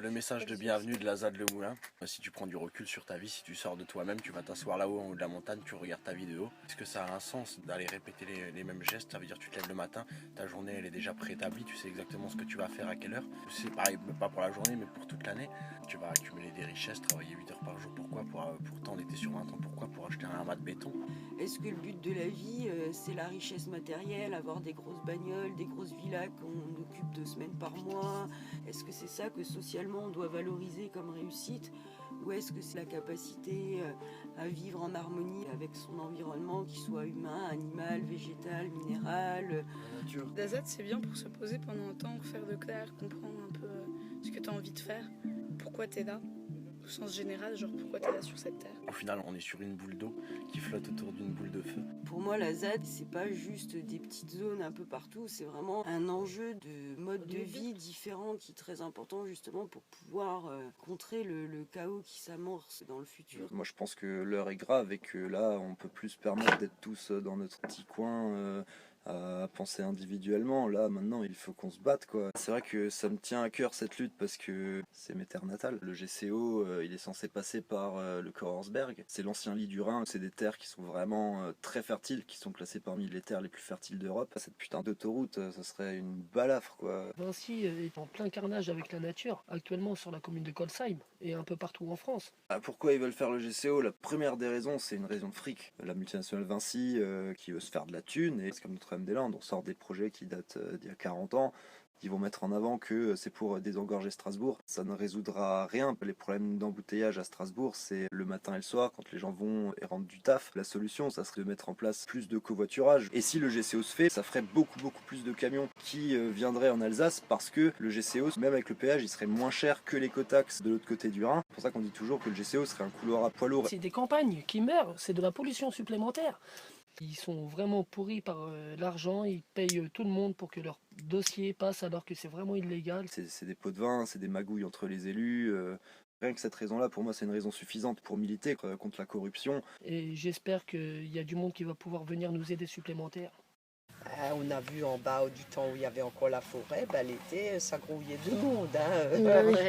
le message de bienvenue de la ZAD Le Moulin. Si tu prends du recul sur ta vie, si tu sors de toi-même, tu vas t'asseoir là-haut en haut de la montagne, tu regardes ta vidéo. Est-ce que ça a un sens d'aller répéter les mêmes gestes? Ça veut dire que tu te lèves le matin, ta journée elle est déjà préétablie, tu sais exactement ce que tu vas faire à quelle heure. C'est pareil, pas pour la journée mais pour toute l'année. Tu vas accumuler des richesses, travailler 8 heures par jour. Pourquoi? Pourtant on était sur 20 ans. Pourquoi? Pour acheter un amas de béton. Est-ce que le but de la vie, c'est la richesse matérielle, avoir des grosses bagnoles, des grosses villas qu'on occupe 2 semaines par mois? Est-ce que c'est ça que socialement on doit valoriser comme réussite? Ou est-ce que c'est la capacité à vivre en harmonie avec son environnement, qu'il soit humain, animal, végétal, minéral? La ZAD, c'est bien pour se poser pendant un temps, faire de clair, comprendre un peu ce que tu as envie de faire, pourquoi tu es là. Au sens général, genre pourquoi tu es là sur cette terre. Au final, on est sur une boule d'eau qui flotte autour d'une boule de feu. Pour moi, la ZAD, c'est pas juste des petites zones un peu partout, c'est vraiment un enjeu de mode de vie différent qui est très important justement pour pouvoir contrer le chaos qui s'amorce dans le futur. Moi, je pense que l'heure est grave et que là, on peut plus se permettre d'être tous dans notre petit coin à penser individuellement. Là, maintenant, il faut qu'on se batte, quoi. C'est vrai que ça me tient à cœur cette lutte parce que c'est mes terres natales. Le GCO, il est censé passer par le Korsberg. C'est l'ancien lit du Rhin. C'est des terres qui sont vraiment très fertiles, qui sont classées parmi les terres les plus fertiles d'Europe. Cette putain d'autoroute, ça serait une balafre, quoi. Vinci est en plein carnage avec la nature, actuellement sur la commune de Colsheim et un peu partout en France. Pourquoi ils veulent faire le GCO? La première des raisons, c'est une raison de fric. La multinationale Vinci qui veut se faire de la thune, et c'est comme Notre-Dame-des-Landes, on sort des projets qui datent d'il y a 40 ans. Ils vont mettre en avant que c'est pour désengorger Strasbourg. Ça ne résoudra rien. Les problèmes d'embouteillage à Strasbourg, c'est le matin et le soir, quand les gens vont et rentrent du taf. La solution, ça serait de mettre en place plus de covoiturage. Et si le GCO se fait, ça ferait beaucoup plus de camions qui viendraient en Alsace, parce que le GCO, même avec le péage, il serait moins cher que l'écotaxe de l'autre côté du Rhin. C'est pour ça qu'on dit toujours que le GCO serait un couloir à poids lourd. C'est des campagnes qui meurent, c'est de la pollution supplémentaire. Ils sont vraiment pourris par l'argent, ils payent tout le monde pour que leur dossier passe alors que c'est vraiment illégal. C'est des pots de vin, c'est des magouilles entre les élus. Rien que cette raison-là, pour moi, c'est une raison suffisante pour militer contre la corruption. Et j'espère qu'il y a du monde qui va pouvoir venir nous aider supplémentaires. On a vu en bas du temps où il y avait encore la forêt, l'été, ça grouillait de monde.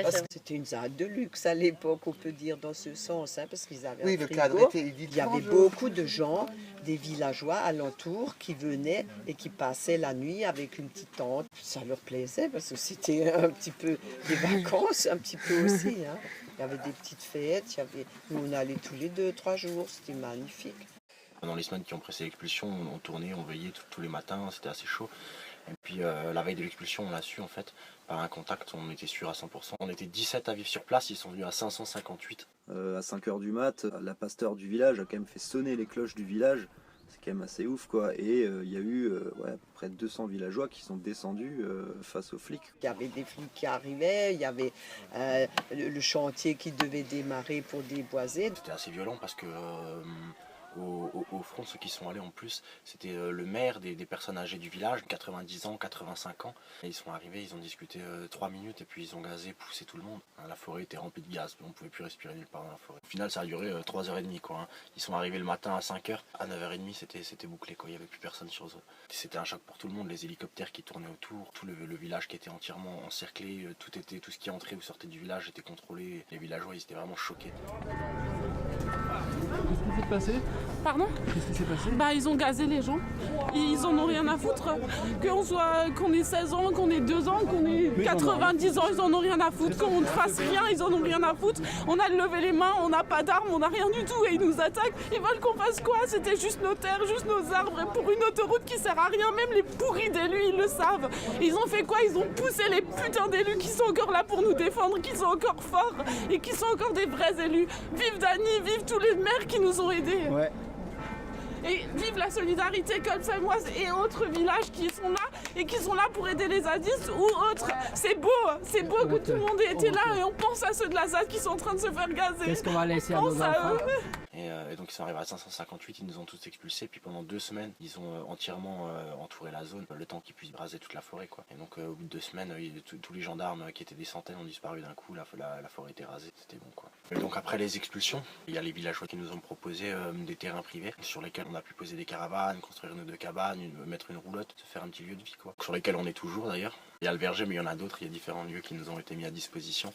Parce que c'était une ZAD de luxe à l'époque, on peut dire dans ce sens, parce qu'ils avaient un frigo. Il y avait beaucoup de gens, des villageois alentours qui venaient et qui passaient la nuit avec une petite tente. Ça leur plaisait parce que c'était un petit peu des vacances, un petit peu aussi. Il y avait des petites fêtes, nous on allait tous les 2-3 jours, c'était magnifique. Dans les semaines qui ont précédé l'expulsion, on tournait, on veillait tous les matins, c'était assez chaud. Et puis la veille de l'expulsion, on l'a su en fait, par un contact, on était sûr à 100%. On était 17 à vivre sur place, ils sont venus à 558. À 5h du mat, la pasteur du village a quand même fait sonner les cloches du village. C'est quand même assez ouf, quoi. Et il y a eu à peu près 200 villageois qui sont descendus face aux flics. Il y avait des flics qui arrivaient, il y avait le chantier qui devait démarrer pour déboiser. C'était assez violent parce que au front, ceux qui sont allés en plus, c'était le maire des personnes âgées du village, 90 ans, 85 ans. Et ils sont arrivés, ils ont discuté 3 minutes et puis ils ont gazé, poussé tout le monde. La forêt était remplie de gaz, on ne pouvait plus respirer nulle part dans la forêt. Au final, ça a duré 3h30, quoi. Ils sont arrivés le matin à 5h, à 9h30, c'était bouclé, quoi. Il n'y avait plus personne sur eux. C'était un choc pour tout le monde, les hélicoptères qui tournaient autour, tout le village qui était entièrement encerclé, tout ce qui entrait ou sortait du village était contrôlé. Les villageois, ils étaient vraiment choqués. Qu'est-ce qui s'est passé? Pardon? Qu'est-ce qui s'est passé? Ils ont gazé les gens. Ils en ont rien à foutre. Qu'on ait 16 ans, qu'on ait 2 ans, qu'on ait 90 ans, ils en ont rien à foutre. Qu'on ne fasse rien, ils en ont rien à foutre. On a levé les mains, on n'a pas d'armes, on n'a rien du tout et ils nous attaquent. Ils veulent qu'on fasse quoi? C'était juste nos terres, juste nos arbres et pour une autoroute qui sert à rien. Même les pourris d'élus, ils le savent. Ils ont fait quoi? Ils ont poussé les putains d'élus qui sont encore là pour nous défendre, qui sont encore forts et qui sont encore des vrais élus. Vive Dany, vive tous les maires qui nous ont aidés. Ouais. Et vive la solidarité colsheimoise et autres villages qui sont là et qui sont là pour aider les zadistes ou autres. C'est beau que tout le monde ait été là et on pense à ceux de la ZAD qui sont en train de se faire gazer. Qu'est-ce qu'on va laisser à nos enfants? Et donc ils sont arrivés à 558, ils nous ont tous expulsés, puis pendant 2 semaines, ils ont entièrement entouré la zone, le temps qu'ils puissent braser toute la forêt, quoi. Et donc au bout de 2 semaines, tous les gendarmes qui étaient des centaines ont disparu d'un coup, la forêt était rasée, c'était bon, quoi. Et donc après les expulsions, il y a les villageois qui nous ont proposé des terrains privés sur lesquels on a pu poser des caravanes, construire une ou deux cabanes, mettre une roulotte, se faire un petit lieu de vie, quoi. Sur lesquels on est toujours d'ailleurs. Il y a le verger, mais il y en a d'autres, il y a différents lieux qui nous ont été mis à disposition.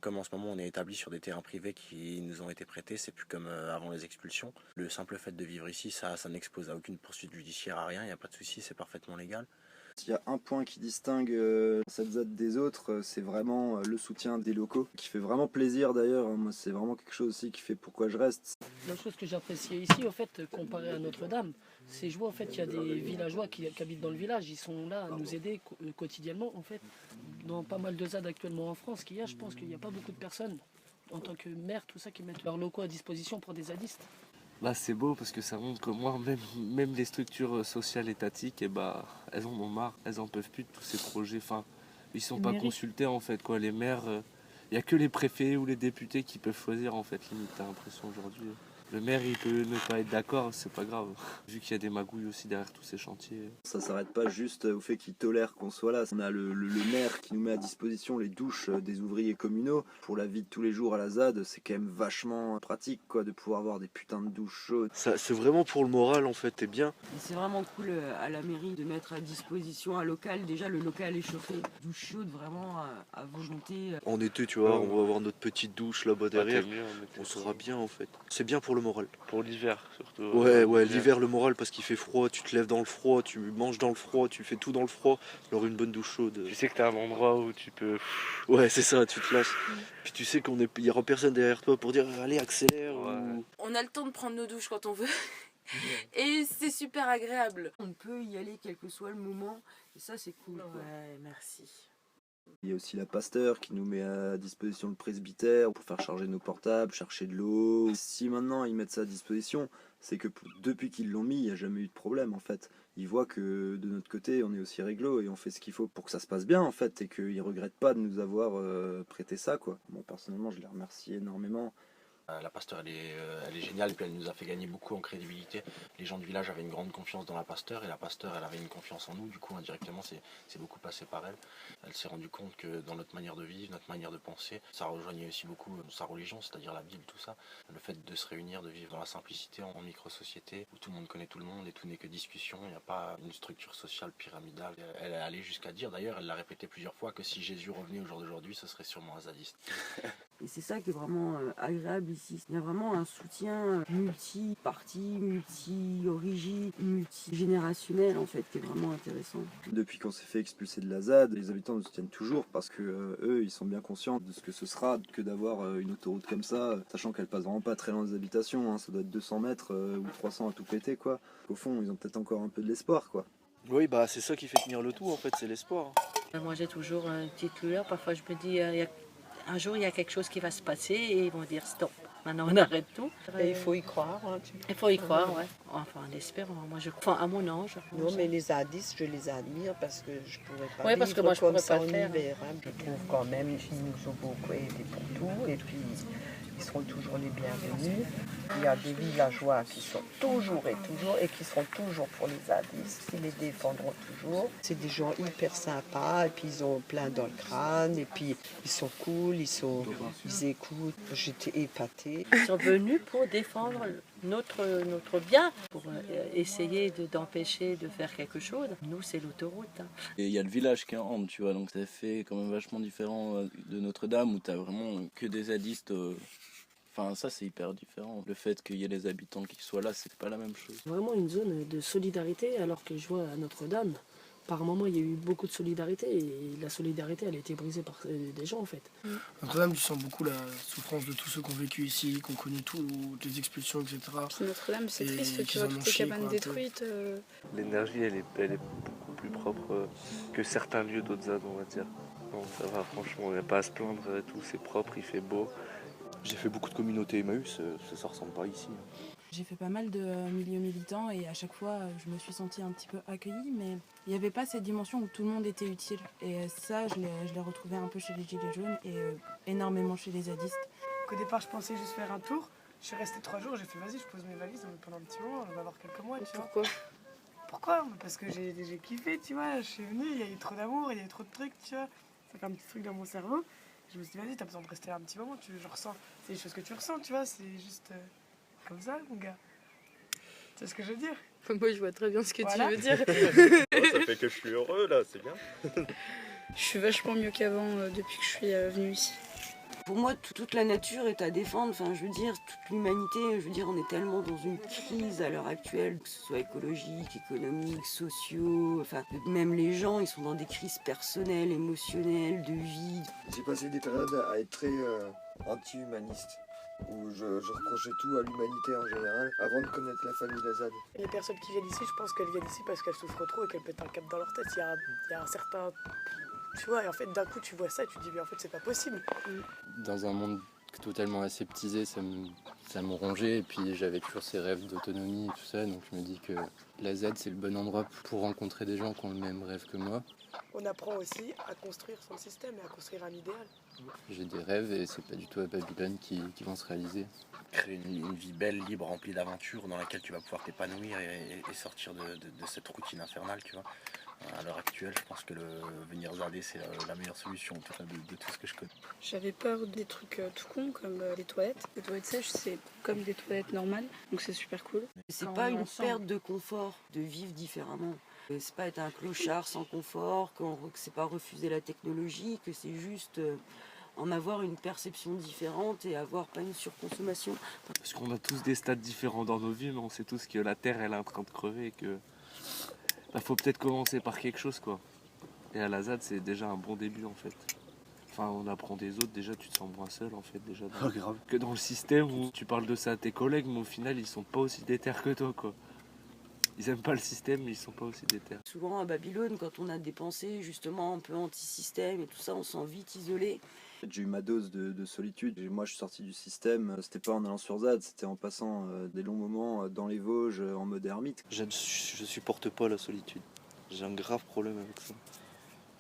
Comme en ce moment on est établi sur des terrains privés qui nous ont été prêtés, c'est plus comme avant les expulsions. Le simple fait de vivre ici, ça n'expose à aucune poursuite judiciaire, à rien, il n'y a pas de souci, c'est parfaitement légal. S'il y a un point qui distingue cette ZAD des autres, c'est vraiment le soutien des locaux, qui fait vraiment plaisir d'ailleurs. Moi, c'est vraiment quelque chose aussi qui fait pourquoi je reste. La chose que j'appréciais ici, au fait, comparé à Notre-Dame, c'est je vois en fait qu'il y a des villageois qui habitent dans le village, ils sont là à nous aider quotidiennement en fait. Dans pas mal de ZAD actuellement en France qu'il y a, je pense qu'il n'y a pas beaucoup de personnes en tant que maire, tout ça, qui mettent leurs locaux à disposition pour des zadistes. Là c'est beau parce que ça montre que moi, même les structures sociales étatiques, elles en ont marre, elles en peuvent plus de tous ces projets. Enfin, ils sont pas consultés en fait, quoi. Les maires, il n'y a que les préfets ou les députés qui peuvent choisir en fait, limite, t'as l'impression aujourd'hui. Le maire il peut ne pas être d'accord, c'est pas grave, vu qu'il y a des magouilles aussi derrière tous ces chantiers. Ça s'arrête pas juste au fait qu'ils tolèrent qu'on soit là. On a le maire qui nous met à disposition les douches des ouvriers communaux. Pour la vie de tous les jours à la ZAD, c'est quand même vachement pratique quoi, de pouvoir avoir des putains de douches chaudes. C'est vraiment pour le moral en fait, t'es bien. Et c'est vraiment cool à la mairie de mettre à disposition un local. Déjà le local est chauffé, douche chaude vraiment à volonté. En été tu vois, on va avoir notre petite douche là-bas derrière, on sera bien en fait. C'est bien pour le moral. Pour l'hiver surtout. Ouais, l'hiver le moral parce qu'il fait froid, tu te lèves dans le froid, tu manges dans le froid, tu fais tout dans le froid. Alors une bonne douche chaude. Tu sais que t'as un endroit où tu peux... Ouais c'est ça, tu te lâches. Puis tu sais qu'il n'y aura personne derrière toi pour dire allez accélère. Ou... On a le temps de prendre nos douches quand on veut. Et c'est super agréable. On peut y aller quel que soit le moment et ça c'est cool. Ouais, merci. Il y a aussi la Pasteur qui nous met à disposition le presbytère pour faire charger nos portables, chercher de l'eau. Si maintenant ils mettent ça à disposition, c'est que depuis qu'ils l'ont mis, il n'y a jamais eu de problème en fait. Ils voient que de notre côté, on est aussi réglo et on fait ce qu'il faut pour que ça se passe bien en fait et qu'ils ne regrettent pas de nous avoir prêté ça quoi. Bon, personnellement, je les remercie énormément. La Pasteur elle est géniale et puis elle nous a fait gagner beaucoup en crédibilité. Les gens du village avaient une grande confiance dans la Pasteur et la Pasteur elle avait une confiance en nous. Du coup indirectement c'est beaucoup passé par elle. Elle s'est rendue compte que dans notre manière de vivre, notre manière de penser, ça rejoignait aussi beaucoup sa religion, c'est-à-dire la Bible, tout ça. Le fait de se réunir, de vivre dans la simplicité en micro-société où tout le monde connaît tout le monde et tout n'est que discussion. Il n'y a pas une structure sociale pyramidale. Elle est allée jusqu'à dire d'ailleurs, elle l'a répété plusieurs fois, que si Jésus revenait au jour d'aujourd'hui, ce serait sûrement un zadiste. Et c'est ça qui est vraiment agréable ici. Il y a vraiment un soutien multi-parti, multi-origine, multi-générationnel en fait, qui est vraiment intéressant. Depuis qu'on s'est fait expulser de la ZAD, les habitants nous soutiennent toujours parce que eux, ils sont bien conscients de ce que ce sera que d'avoir une autoroute comme ça, sachant qu'elle passe vraiment pas très loin des habitations, hein, ça doit être 200 mètres ou 300 à tout péter quoi. Au fond, ils ont peut-être encore un peu de l'espoir quoi. Oui, bah c'est ça qui fait tenir le tout en fait, c'est l'espoir. Moi j'ai toujours une petite lueur, parfois je me dis un jour il y a quelque chose qui va se passer et ils vont dire stop, maintenant on arrête tout. Et il faut y croire. Hein, il faut y croire, ouais. Enfin on espère, moi je crois à mon ange. Non mais les zadistes, je les admire parce que je pourrais pas vivre parce que moi, je comme ça pas en faire. hiver. Hein. Je trouve quand même qu'ils nous ont beaucoup aidés pour tout et puis ils seront toujours les bienvenus. Il y a des villageois qui sont toujours et qui seront toujours pour les zadistes, qui les défendront toujours. C'est des gens hyper sympas et puis ils ont plein dans le crâne et puis ils sont cool, ils écoutent. J'étais épatée. Ils sont venus pour défendre notre bien, pour essayer d'empêcher de faire quelque chose. Nous c'est l'autoroute. Hein. Et il y a le village qui est en Ambre, tu vois, donc ça fait quand même vachement différent de Notre-Dame où t'as vraiment que des zadistes. Enfin, ça, c'est hyper différent. Le fait qu'il y ait les habitants qui soient là, c'est pas la même chose. Vraiment une zone de solidarité, alors que je vois à Notre-Dame, par moment, il y a eu beaucoup de solidarité, et la solidarité, elle a été brisée par des gens, en fait. Notre-Dame, tu sens beaucoup la souffrance de tous ceux qui ont vécu ici, qui ont connu toutes les expulsions, etc. Puis Notre-Dame, c'est triste, tu vois toutes les cabanes détruites. L'énergie, elle est beaucoup plus propre que certains lieux d'autres ZAD, on va dire. Non, ça va, franchement, il n'y a pas à se plaindre, tout, c'est propre, il fait beau. J'ai fait beaucoup de communautés Emmaüs, ça ressemble pas ici. J'ai fait pas mal de milieux militants et à chaque fois je me suis sentie un petit peu accueillie, mais il n'y avait pas cette dimension où tout le monde était utile. Et ça, je l'ai retrouvé un peu chez les Gilets jaunes et énormément chez les zadistes. Au départ, je pensais juste faire un tour. Je suis restée 3 jours, j'ai fait vas-y, je pose mes valises pendant un petit moment, on va avoir quelques mois. Tu Pourquoi vois. Pourquoi? Parce que j'ai kiffé, tu vois. Je suis venue, il y a eu trop d'amour, il y a eu trop de trucs, tu vois. Ça fait un petit truc dans mon cerveau. Je me suis dit, vas-y, t'as besoin de rester là un petit moment, je ressens. C'est des choses que tu ressens, tu vois, c'est juste comme ça, mon gars. Tu sais ce que je veux dire? Moi, je vois très bien ce que voilà. tu veux dire. Ça fait que je suis heureux, là, c'est bien. Je suis vachement mieux qu'avant depuis que je suis venue ici. Pour moi, toute la nature est à défendre. Enfin, je veux dire, toute l'humanité, je veux dire, on est tellement dans une crise à l'heure actuelle, que ce soit écologique, économique, sociaux. Enfin, même les gens, ils sont dans des crises personnelles, émotionnelles, de vie. J'ai passé des périodes à être très anti-humaniste, où je reprochais tout à l'humanité en général, avant de connaître la famille Lazade. Les personnes qui viennent ici, je pense qu'elles viennent ici parce qu'elles souffrent trop et qu'elles pètent un câble dans leur tête. Il y a un certain... Tu vois, et en fait, d'un coup, tu vois ça et tu te dis, mais en fait, c'est pas possible. Dans un monde totalement aseptisé, ça me rongeait. Et puis, j'avais toujours ces rêves d'autonomie et tout ça. Donc, je me dis que la Z, c'est le bon endroit pour rencontrer des gens qui ont le même rêve que moi. On apprend aussi à construire son système et à construire un idéal. J'ai des rêves et c'est pas du tout à Babylone qui vont se réaliser. Créer une vie belle, libre, remplie d'aventures, dans laquelle tu vas pouvoir t'épanouir et sortir de cette routine infernale, tu vois. À l'heure actuelle, je pense que venir zader, c'est la meilleure solution en tout cas, de tout ce que je connais. J'avais peur des trucs tout cons comme les toilettes. Les toilettes sèches, c'est comme des toilettes normales, donc c'est super cool. C'est pas une perte de confort de vivre différemment. C'est pas être un clochard sans confort, que c'est pas refuser la technologie, que c'est juste en avoir une perception différente et avoir pas une surconsommation. Parce qu'on a tous des stades différents dans nos vies, mais on sait tous que la Terre elle est en train de crever et que faut peut-être commencer par quelque chose quoi. Et à la ZAD c'est déjà un bon début en fait. Enfin on apprend des autres, déjà tu te sens moins seul en fait déjà. Grave. Que dans le système où tu parles de ça à tes collègues, mais au final ils sont pas aussi déter que toi quoi. Ils aiment pas le système, mais ils sont pas aussi déter. Souvent à Babylone, quand on a des pensées justement un peu anti-système et tout ça, on se sent vite isolé. J'ai eu ma dose de solitude. Moi, je suis sorti du système. C'était pas en allant sur ZAD, c'était en passant des longs moments dans les Vosges, en mode ermite. Je supporte pas la solitude. J'ai un grave problème avec ça.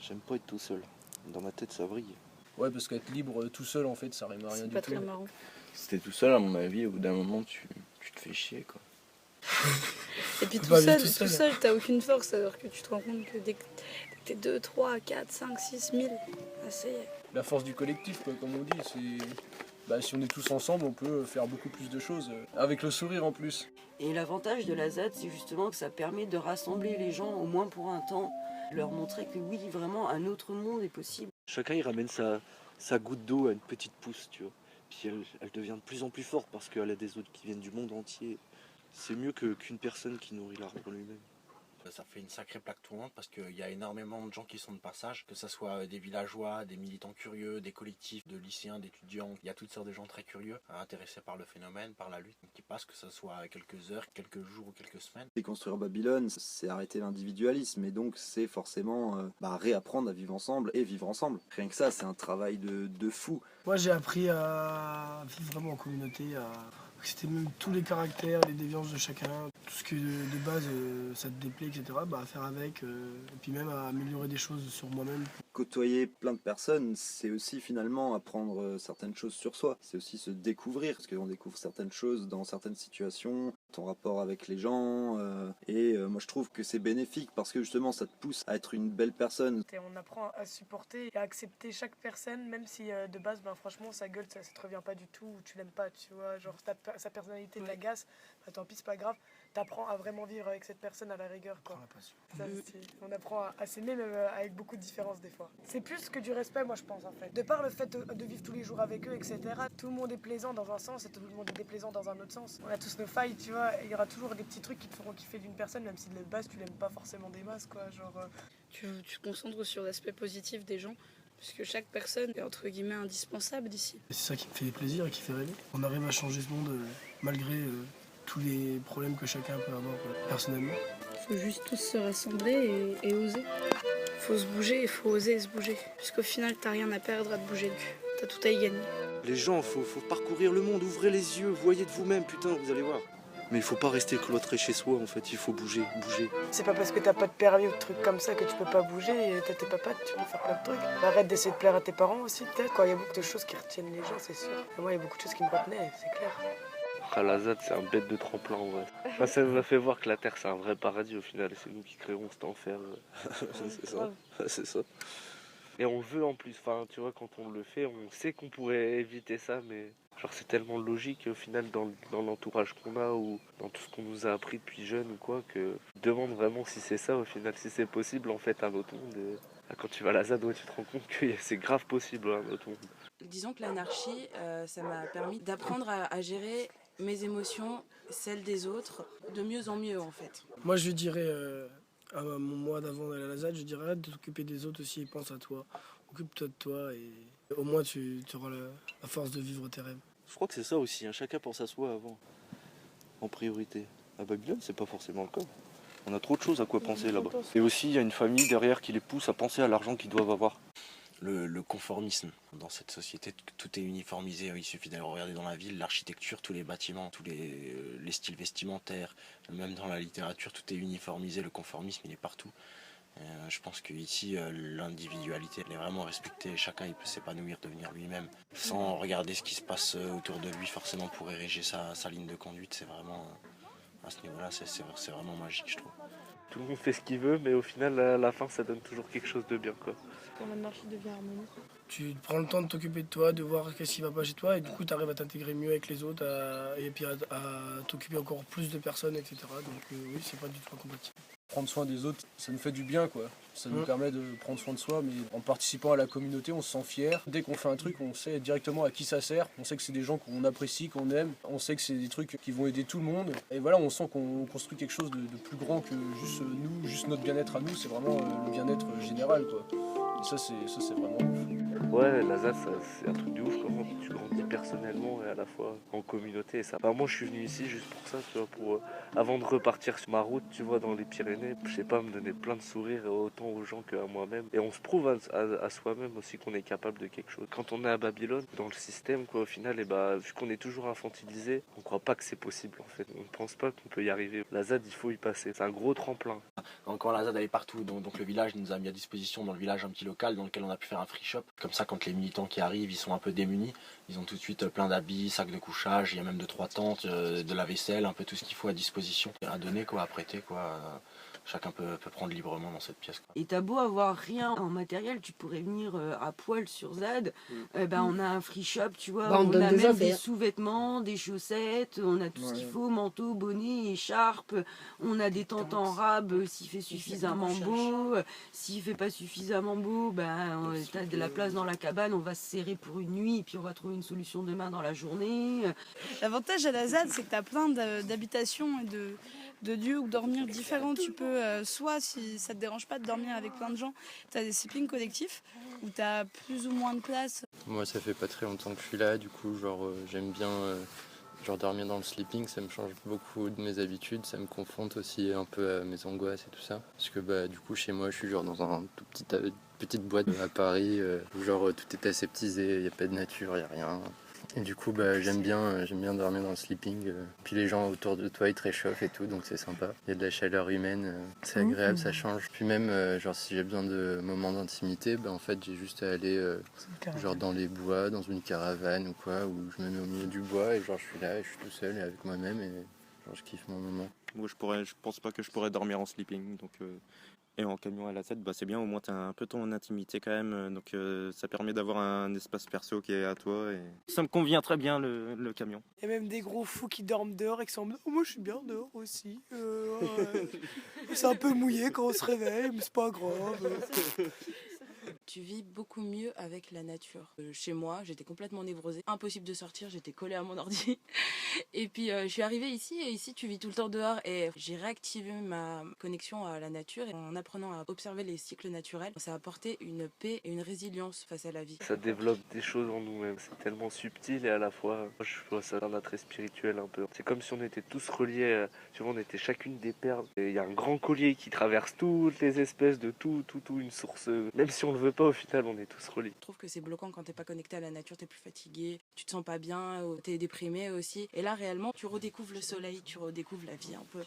J'aime pas être tout seul. Dans ma tête, ça brille. Ouais, parce qu'être libre tout seul, en fait, ça rime à rien du tout. C'est pas très marrant. Si t'es tout seul, à mon avis, au bout d'un moment, tu te fais chier, quoi. Et puis tout seul, t'as aucune force, alors que tu te rends compte que dès que t'es 2, 3, 4, 5, 6 000, ça y est. La force du collectif, quoi, comme on dit, c'est... si on est tous ensemble, on peut faire beaucoup plus de choses, avec le sourire en plus. Et l'avantage de la ZAD, c'est justement que ça permet de rassembler les gens, au moins pour un temps, leur montrer que oui, vraiment, un autre monde est possible. Chacun, il ramène sa goutte d'eau à une petite pousse, tu vois. Puis elle devient de plus en plus forte parce qu'elle a des autres qui viennent du monde entier. C'est mieux qu'une personne qui nourrit l'arbre lui-même. Ça fait une sacrée plaque tournante parce qu'il y a énormément de gens qui sont de passage, que ce soit des villageois, des militants curieux, des collectifs de lycéens, d'étudiants. Il y a toutes sortes de gens très curieux, intéressés par le phénomène, par la lutte, qui passent, que ce soit quelques heures, quelques jours ou quelques semaines. Déconstruire Babylone, c'est arrêter l'individualisme et donc c'est forcément réapprendre à vivre ensemble et vivre ensemble. Rien que ça, c'est un travail de fou. Moi, j'ai appris à vivre vraiment en communauté, c'était même tous les caractères, les déviances de chacun, tout ce que de base ça te déplaît, etc. À faire avec, et puis même à améliorer des choses sur moi-même. Côtoyer plein de personnes, c'est aussi finalement apprendre certaines choses sur soi. C'est aussi se découvrir, parce qu'on découvre certaines choses dans certaines situations, ton rapport avec les gens. Moi je trouve que c'est bénéfique parce que justement ça te pousse à être une belle personne. Et on apprend à supporter et à accepter chaque personne, même si de base, franchement, sa gueule, ça te revient pas du tout, ou tu l'aimes pas, tu vois. Genre sa personnalité t'agace, tant pis, c'est pas grave. T'apprends à vraiment vivre avec cette personne à la rigueur, quoi. On apprend à s'aimer même avec beaucoup de différences des fois. C'est plus que du respect, moi je pense en fait. De par le fait de vivre tous les jours avec eux, etc. Tout le monde est plaisant dans un sens et tout le monde est déplaisant dans un autre sens. On a tous nos failles, tu vois. Il y aura toujours des petits trucs qui te feront kiffer d'une personne, même si de base tu l'aimes pas forcément des masses, quoi. Genre. Tu te concentres sur l'aspect positif des gens. Parce que chaque personne est entre guillemets indispensable d'ici. C'est ça qui me fait plaisir et qui fait rêver. On arrive à changer ce monde malgré tous les problèmes que chacun peut avoir personnellement. Il faut juste tous se rassembler et oser. Il faut se bouger, il faut oser se bouger. Puisqu'au final, t'as rien à perdre à te bouger le cul. T'as tout à y gagner. Les gens, faut parcourir le monde, ouvrez les yeux, voyez de vous-même, putain, vous allez voir. Mais il faut pas rester cloîtré chez soi en fait, il faut bouger. C'est pas parce que t'as pas de permis ou de trucs comme ça que tu peux pas bouger et t'as tes papas, tu peux faire plein de trucs. Arrête d'essayer de plaire à tes parents aussi peut-être. Quand il y a beaucoup de choses qui retiennent les gens, c'est sûr. Et moi il y a beaucoup de choses qui me retenaient, c'est clair. La ZAD c'est un bête de tremplin en vrai. Enfin, ça nous a fait voir que la Terre c'est un vrai paradis au final et c'est nous qui créerons cet enfer. C'est ça. Et on veut en plus, enfin tu vois quand on le fait, on sait qu'on pourrait éviter ça mais genre c'est tellement logique au final dans l'entourage qu'on a ou dans tout ce qu'on nous a appris depuis jeune ou quoi que je demande vraiment si c'est ça au final, si c'est possible en fait un autre monde. Et quand tu vas à la ZAD, ouais, tu te rends compte que c'est grave possible un autre monde. Disons que l'anarchie, ça m'a permis d'apprendre à gérer mes émotions, celles des autres, de mieux en mieux en fait. Moi je dirais à mon moi d'avant d'aller à la ZAD, je dirais arrête de t'occuper des autres aussi et pense à toi. Occupe-toi de toi et au moins tu auras la force de vivre tes rêves. Je crois que c'est ça aussi, hein. Chacun pense à soi avant, en priorité. À Babylone, c'est pas forcément le cas. On a trop de choses à quoi penser là-bas. Et aussi, il y a une famille derrière qui les pousse à penser à l'argent qu'ils doivent avoir. Le conformisme. Dans cette société, tout est uniformisé. Il suffit d'aller regarder dans la ville, l'architecture, tous les bâtiments, tous les styles vestimentaires, même dans la littérature, tout est uniformisé. Le conformisme, il est partout. Je pense qu'ici, l'individualité, elle est vraiment respectée. Chacun, il peut s'épanouir, devenir lui-même, sans regarder ce qui se passe autour de lui, forcément, pour ériger sa ligne de conduite. C'est vraiment, à ce niveau-là, c'est vraiment magique, je trouve. Tout le monde fait ce qu'il veut, mais au final, à la fin, ça donne toujours quelque chose de bien, quoi. Quand l'anarchie devient harmonieuse. Tu prends le temps de t'occuper de toi, de voir qu'est-ce qui va pas chez toi, et du coup tu arrives à t'intégrer mieux avec les autres, et puis à t'occuper encore plus de personnes, etc. Donc oui, c'est pas du tout incompatible. Prendre soin des autres, ça nous fait du bien, quoi. Ça nous permet de prendre soin de soi, mais en participant à la communauté, on se sent fier. Dès qu'on fait un truc, on sait directement à qui ça sert. On sait que c'est des gens qu'on apprécie, qu'on aime. On sait que c'est des trucs qui vont aider tout le monde. Et voilà, on sent qu'on construit quelque chose de plus grand que juste nous, juste notre bien-être à nous. C'est vraiment le bien-être général, quoi. Et ça, c'est vraiment ouf. Ouais, la ZAD, c'est un truc de ouf, comment tu grandis personnellement et à la fois en communauté. Et ça. Enfin, moi, je suis venu ici juste pour ça, tu vois, pour avant de repartir sur ma route, tu vois, dans les Pyrénées, je sais pas, me donner plein de sourires autant aux gens qu'à moi-même. Et on se prouve à soi-même aussi qu'on est capable de quelque chose. Quand on est à Babylone, dans le système, quoi, au final, et bah, vu qu'on est toujours infantilisé, on croit pas que c'est possible, en fait. On ne pense pas qu'on peut y arriver. La ZAD, il faut y passer. C'est un gros tremplin. Quand la ZAD elle est partout, donc le village nous a mis à disposition dans le village un petit local dans lequel on a pu faire un free shop. Comme ça, quand les militants qui arrivent, ils sont un peu démunis, ils ont tout de suite plein d'habits, sacs de couchage, il y a même 2-3 tentes, de la vaisselle, un peu tout ce qu'il faut à disposition, à donner, quoi, à prêter, quoi. Chacun peut prendre librement dans cette pièce, quoi. Et t'as beau avoir rien en matériel, tu pourrais venir à poil sur ZAD. On a un free shop, tu vois, on a même des sous-vêtements, des chaussettes, on a tout ce qu'il faut, manteau, bonnet, écharpe, on a des tentes en rab s'il fait suffisamment beau. S'il fait pas suffisamment beau, t'as de la place dans la cabane, on va se serrer pour une nuit et puis on va trouver une solution demain dans la journée. L'avantage à la ZAD, c'est que tu as plein d'habitations et de lieux où dormir différents. Tu peux, soit si ça te dérange pas de dormir avec plein de gens, tu as des sleeping collectifs où tu as plus ou moins de place. Moi, ça fait pas très longtemps que je suis là, du coup, j'aime bien dormir dans le sleeping, ça me change beaucoup de mes habitudes, ça me confronte aussi un peu à mes angoisses et tout ça. Parce que du coup, chez moi, je suis dans un tout petite boîte à Paris, où tout est aseptisé, il n'y a pas de nature, il n'y a rien. Et du coup, j'aime bien dormir dans le sleeping. Puis les gens autour de toi, ils te réchauffent et tout, donc c'est sympa. Il y a de la chaleur humaine, c'est agréable, ça change. Puis même, si j'ai besoin de moments d'intimité, en fait, j'ai juste à aller dans les bois, dans une caravane ou quoi, où je me mets au milieu du bois et je suis là, et je suis tout seul et avec moi-même et je kiffe mon moment. Moi, je pense pas que je pourrais dormir en sleeping, donc... Et en camion à la ZAD, c'est bien, au moins tu as un peu ton intimité quand même, donc ça permet d'avoir un espace perso qui est à toi. Et... Ça me convient très bien le camion. Il y a même des gros fous qui dorment dehors et qui sont en mode « Oh, moi je suis bien dehors aussi, c'est un peu mouillé quand on se réveille, mais c'est pas grave. » Tu vis beaucoup mieux avec la nature. Chez moi, j'étais complètement névrosée. Impossible de sortir, j'étais collée à mon ordi. Et puis je suis arrivée ici, et ici tu vis tout le temps dehors. Et j'ai réactivé ma connexion à la nature. Et en apprenant à observer les cycles naturels, ça a apporté une paix et une résilience face à la vie. Ça développe des choses en nous-mêmes. C'est tellement subtil et à la fois, je vois ça d'un attrait spirituel un peu. C'est comme si on était tous reliés, tu vois, on était chacune des perles. Il y a un grand collier qui traverse toutes les espèces de tout, une source. Même si on le veut pas, au final, on est tous reliés. Je trouve que c'est bloquant quand t'es pas connecté à la nature, t'es plus fatigué, tu te sens pas bien, t'es déprimé aussi. Et là, réellement, tu redécouvres le soleil, tu redécouvres la vie un peu.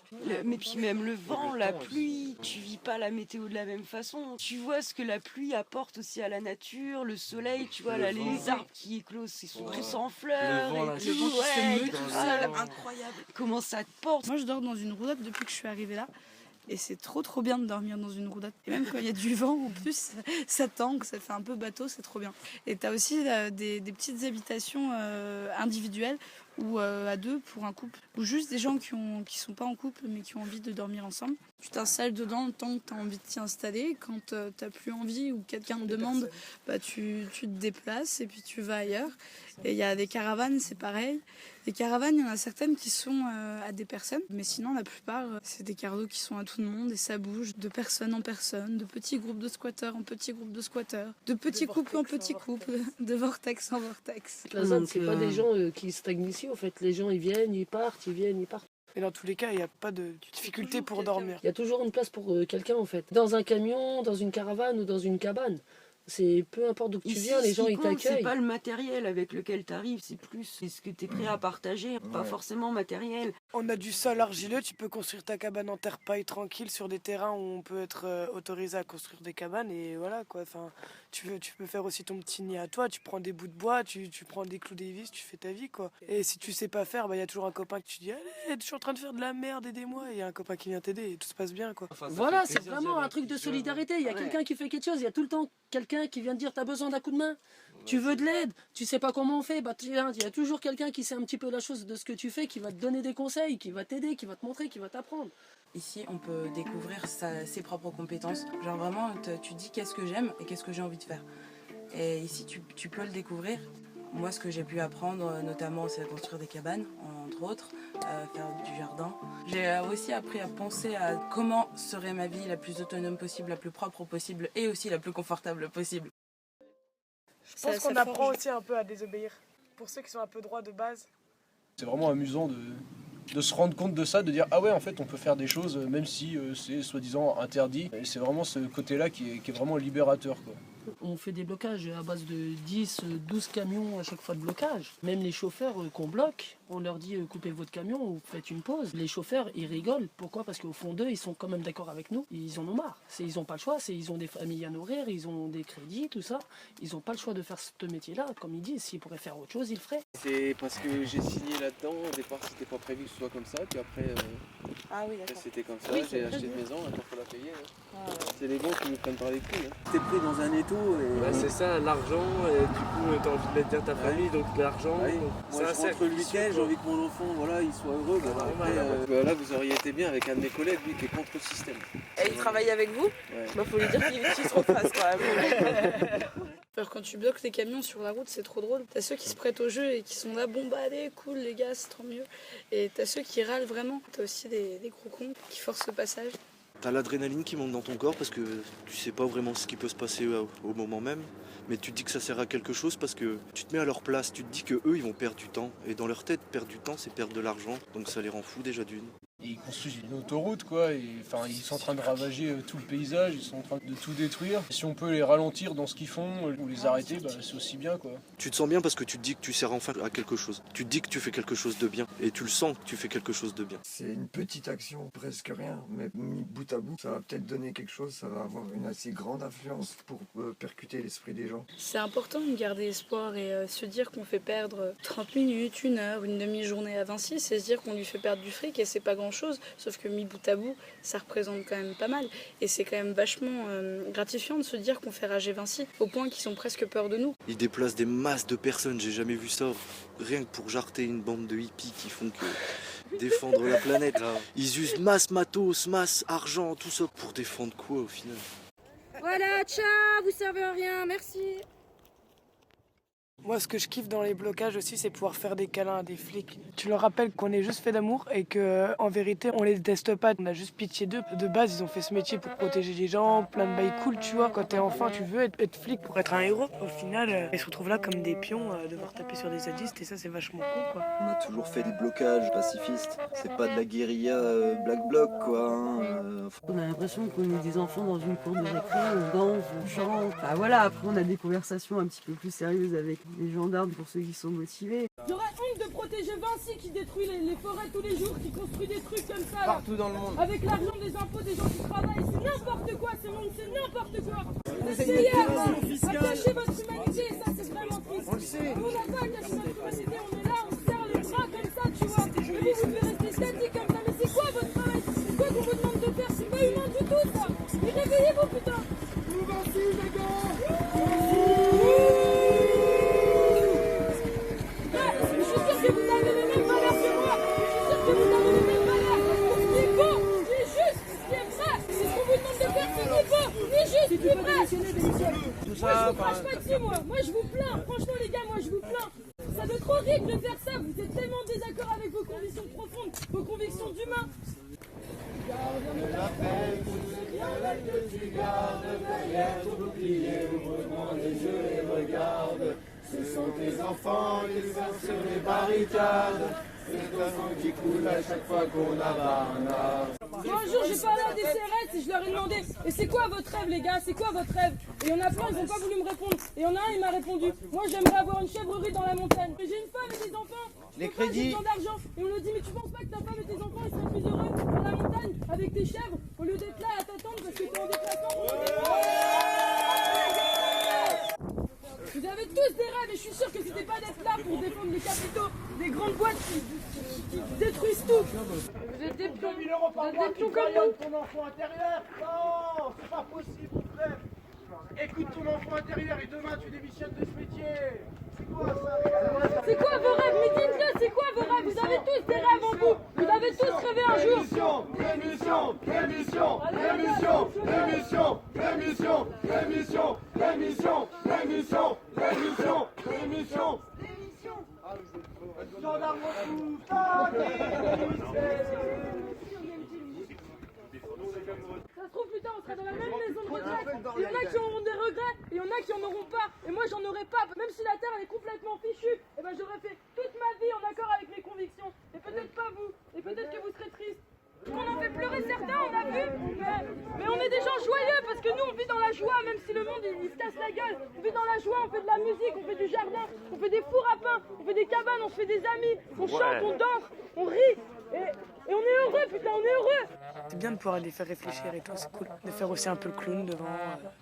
Mais puis même le vent, la pluie, tu vis pas la météo de la même façon. Tu vois ce que la pluie apporte aussi à la nature, le soleil, tu vois, là, les arbres qui éclosent, ils sont tous en fleurs. Le vent qui se meut tout seul, incroyable. Comment ça te porte? Moi, je dors dans une roulotte depuis que je suis arrivée là. Et c'est trop bien de dormir dans une roulotte. Et même quand il y a du vent, en plus, ça tangue, ça fait un peu bateau, c'est trop bien. Et tu as aussi des petites habitations individuelles ou à deux pour un couple. Ou juste des gens qui sont pas en couple mais qui ont envie de dormir ensemble. Tu t'installes dedans le temps que tu as envie de t'y installer. Quand tu n'as plus envie ou quelqu'un te demande, tu te déplaces et puis tu vas ailleurs. Et il y a des caravanes, c'est pareil. Les caravanes, il y en a certaines qui sont à des personnes, mais sinon la plupart, c'est des cardos qui sont à tout le monde et ça bouge de personne en personne, de petits groupes de squatteurs en petits groupes de squatteurs, de petits couples en petits couples, de vortex en vortex. La ZAD, c'est pas des gens qui stagnent ici, en fait. Les gens, ils viennent, ils partent, ils viennent, ils partent. Et dans tous les cas, il n'y a pas de difficulté pour dormir. Il y a toujours une place pour quelqu'un, en fait. Dans un camion, dans une caravane ou dans une cabane. C'est peu importe d'où tu viens, les gens ils t'accueillent. C'est pas le matériel avec lequel tu arrives, c'est plus ce que tu es prêt à partager, pas forcément matériel. On a du sol argileux, tu peux construire ta cabane en terre paille tranquille sur des terrains où on peut être autorisé à construire des cabanes et voilà quoi. Enfin, tu peux faire aussi ton petit nid à toi, tu prends des bouts de bois, tu prends des clous, des vis, tu fais ta vie quoi. Et si tu sais pas faire, il y a toujours un copain que tu dis allez, je suis en train de faire de la merde, aidez-moi, et il y a un copain qui vient t'aider et tout se passe bien quoi. Enfin, voilà, c'est vraiment un truc de solidarité. Il y a quelqu'un qui fait quelque chose, il y a tout le temps quelqu'un qui vient te dire t'as besoin d'un coup de main, tu veux de l'aide, tu sais pas comment on fait, il y a toujours quelqu'un qui sait un petit peu la chose de ce que tu fais, qui va te donner des conseils, qui va t'aider, qui va te montrer, qui va t'apprendre. Ici, on peut découvrir ses propres compétences. Genre vraiment, tu dis qu'est-ce que j'aime et qu'est-ce que j'ai envie de faire. Et ici, tu peux le découvrir. Moi, ce que j'ai pu apprendre, notamment, c'est à construire des cabanes, entre autres, faire du jardin. J'ai aussi appris à penser à comment serait ma vie la plus autonome possible, la plus propre possible et aussi la plus confortable possible. Je pense qu'on apprend aussi un peu à désobéir. Pour ceux qui sont un peu droits de base. C'est vraiment amusant de se rendre compte de ça, de dire ah ouais en fait on peut faire des choses même si c'est soi-disant interdit. Et c'est vraiment ce côté-là qui est vraiment libérateur quoi. On fait des blocages à base de 10, 12 camions à chaque fois de blocage. Même les chauffeurs qu'on bloque, on leur dit coupez votre camion ou faites une pause. Les chauffeurs, ils rigolent. Pourquoi? Parce qu'au fond d'eux, ils sont quand même d'accord avec nous. Ils en ont marre. Ils n'ont pas le choix. Ils ont des familles à nourrir, ils ont des crédits, tout ça. Ils n'ont pas le choix de faire ce métier-là. Comme ils disent, s'ils pourraient faire autre chose, ils le feraient. C'est parce que j'ai signé là-dedans. Au départ, c'était pas prévu que ce soit comme ça. Puis après, c'était comme ça. J'ai acheté une maison, maintenant il faut la payer. C'est les bons qui nous prennent par les couilles. T'es pris dans un étau et... Bah, c'est ça, l'argent, et du coup t'as envie de mettre bien ta famille, donc l'argent... Moi je rentre le week-end, j'ai envie que mon enfant il soit heureux. Là vous auriez été bien avec un de mes collègues, lui qui est contre le système. Et il travaille avec vous? Faut lui dire qu'il se refasse quand même. Alors quand tu bloques les camions sur la route, c'est trop drôle. T'as ceux qui se prêtent au jeu et qui sont là, bon bah allez, cool les gars, c'est trop mieux. Et t'as ceux qui râlent vraiment. T'as aussi des gros cons qui forcent le passage. T'as l'adrénaline qui monte dans ton corps parce que tu sais pas vraiment ce qui peut se passer au moment même. Mais tu te dis que ça sert à quelque chose parce que tu te mets à leur place. Tu te dis que eux ils vont perdre du temps. Et dans leur tête, perdre du temps, c'est perdre de l'argent. Donc ça les rend fous déjà d'une. Ils construisent une autoroute quoi, ils sont en train de ravager tout le paysage, ils sont en train de tout détruire. Si on peut les ralentir dans ce qu'ils font ou les arrêter, c'est aussi bien quoi. Tu te sens bien parce que tu te dis que tu sers enfin à quelque chose. Tu te dis que tu fais quelque chose de bien et tu le sens que tu fais quelque chose de bien. C'est une petite action, presque rien, mais mis bout à bout, ça va peut-être donner quelque chose, ça va avoir une assez grande influence pour percuter l'esprit des gens. C'est important de garder espoir et se dire qu'on fait perdre 30 minutes, 1 heure, une demi-journée à Vinci, c'est se dire qu'on lui fait perdre du fric et c'est pas chose, sauf que mis bout à bout, ça représente quand même pas mal. Et c'est quand même vachement gratifiant de se dire qu'on fait rager Vinci, au point qu'ils ont presque peur de nous. Ils déplacent des masses de personnes, j'ai jamais vu ça. Rien que pour jarter une bande de hippies qui font que défendre la planète. Là. Ils usent masse matos, masse argent, tout ça pour défendre quoi au final? Voilà, ciao, vous servez à rien, merci. Moi, ce que je kiffe dans les blocages aussi, c'est pouvoir faire des câlins à des flics. Tu leur rappelles qu'on est juste fait d'amour et que, en vérité, on les déteste pas. On a juste pitié d'eux. De base, ils ont fait ce métier pour protéger les gens, plein de bails cool, tu vois. Quand t'es enfant, tu veux être flic pour être un héros. Au final, ils se retrouvent là comme des pions, devoir taper sur des zadistes et ça, c'est vachement con, quoi. On a toujours fait des blocages pacifistes. C'est pas de la guérilla black bloc, quoi. On a l'impression qu'on est des enfants dans une cour de récré, on danse, on chante. Enfin voilà, après on a des conversations un petit peu plus sérieuses avec les gendarmes pour ceux qui sont motivés. J'aurais honte de protéger Vinci qui détruit les forêts tous les jours, qui construit des trucs comme ça. Partout dans le monde. Avec l'argent des impôts des gens qui travaillent. C'est n'importe quoi ce monde, c'est n'importe quoi. Essayez à cacher votre humanité, et ça c'est vraiment triste. On le sait. On n'a pas à cacher notre humanité, on est là, on se serre les bras comme ça, tu vois. Et vous devez rester statique comme ça. Mais c'est quoi votre travail? C'est quoi qu'on vous demande de faire? C'est pas humain du tout ça. Mais réveillez-vous putain. Nous Vinci les gars. Je suis sûr que vous avez les mêmes valeurs que moi. Je suis sûr que vous avez les mêmes valeurs. Ce qui est beau, ce qui est juste, ce qui est c'est faux, ni juste, ni vrai. Moi, je vous crache pas dessus, moi je vous plains. Franchement, les gars, moi, je vous plains. Ça doit être horrible de faire ça. Vous êtes tellement en désaccord avec vos convictions profondes, vos convictions d'humain. Ouvre-moi les yeux et regarde. Ce sont tes enfants qui sont sur les barricades. C'est le sang qui coule à chaque fois qu'on abat un arbre. Un jour, j'ai parlé à des CRS et je leur ai demandé et c'est quoi votre rêve, les gars? C'est quoi votre rêve? Et il y en a plein, ils n'ont pas voulu me répondre. Et il y en a un, il m'a répondu moi, j'aimerais avoir une chèvrerie dans la montagne. Mais j'ai une femme et des enfants. Les crédits. J'ai besoin d'argent. Et on me dit mais tu penses pas que ta femme et tes enfants ils seraient plus heureux dans la montagne avec tes chèvres au lieu d'être là à t'attendre parce que t'es en déplacement? Vous avez tous des rêves et je suis sûr que c'était pas d'être là pour défendre les capitaux des grandes boîtes qui détruisent tout. Vous êtes des pions, vous êtes des pions comme nous. Ton enfant intérieur. Non, c'est pas possible, mon frère. Écoute ton enfant intérieur et demain tu démissionnes de ce métier. C'est quoi ça? C'est quoi vos rêves? Mais dites-le, c'est quoi vos rêves? Vous avez tous des rêves en vous. Vous avez tous rêvé un jour. Démission, démission, démission, démission, démission, démission, démission, démission, démission, démission, démission. Gendarme fou, ça se trouve plus tard on sera dans la même maison de retraite. Il y en a qui auront des regrets et il y en a qui en auront pas. Et moi j'en aurai pas. Même si la terre elle est complètement fichue, et ben j'aurais fait toute ma vie en accord avec mes convictions. Et peut-être pas vous. Et peut-être que vous serez triste. On en fait pleurer certains, on a vu. Mais on est des gens joyeux parce que nous on vit dans la joie, même si le monde il se casse la gueule. On vit dans la joie, on fait de la musique, on fait du jardin, on fait des fours à pain, on fait des cabanes, on se fait des amis, on chante, on danse, on rit. Et on est heureux, putain, on est heureux. C'est bien de pouvoir les faire réfléchir et tout, c'est cool. De faire aussi un peu le clown devant.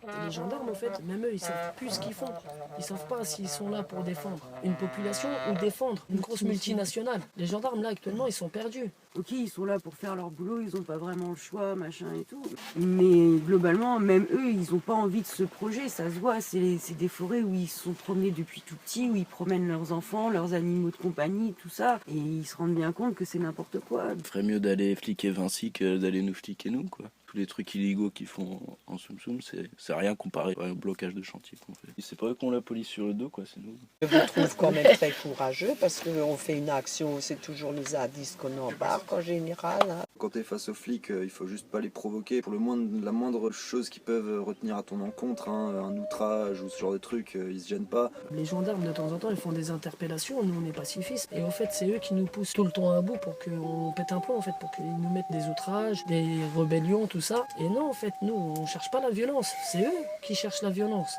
Et les gendarmes, en fait, même eux, ils savent plus ce qu'ils font. Ils savent pas s'ils sont là pour défendre une population ou défendre une grosse multinationale. Les gendarmes, là, actuellement, ils sont perdus. Ok, ils sont là pour faire leur boulot, ils n'ont pas vraiment le choix, machin et tout. Mais globalement, même eux, ils n'ont pas envie de ce projet, ça se voit. C'est des forêts où ils se sont promenés depuis tout petit, où ils promènent leurs enfants, leurs animaux de compagnie, tout ça. Et ils se rendent bien compte que c'est n'importe quoi. Il ferait mieux d'aller fliquer Vinci que d'aller nous fliquer nous, quoi. Tous les trucs illégaux qu'ils font en soum-soum, c'est rien comparé au blocage de chantier qu'on fait. C'est pas eux qu'on la police sur le dos, quoi, c'est nous. Je vous trouve quand même très courageux parce qu'on fait une action, c'est toujours les zadistes qu'on embarque en général. Hein. Quand tu es face aux flics, il faut juste pas les provoquer. Pour la moindre chose qu'ils peuvent retenir à ton encontre, hein, un outrage ou ce genre de trucs, ils se gênent pas. Les gendarmes, de temps en temps, ils font des interpellations, nous on est pacifistes. Et en fait, c'est eux qui nous poussent tout le temps à bout pour qu'on pète un plomb, en fait, pour qu'ils nous mettent des outrages, des rébellions, tout ça. Et non, en fait, nous, on cherche pas la violence. C'est eux qui cherchent la violence.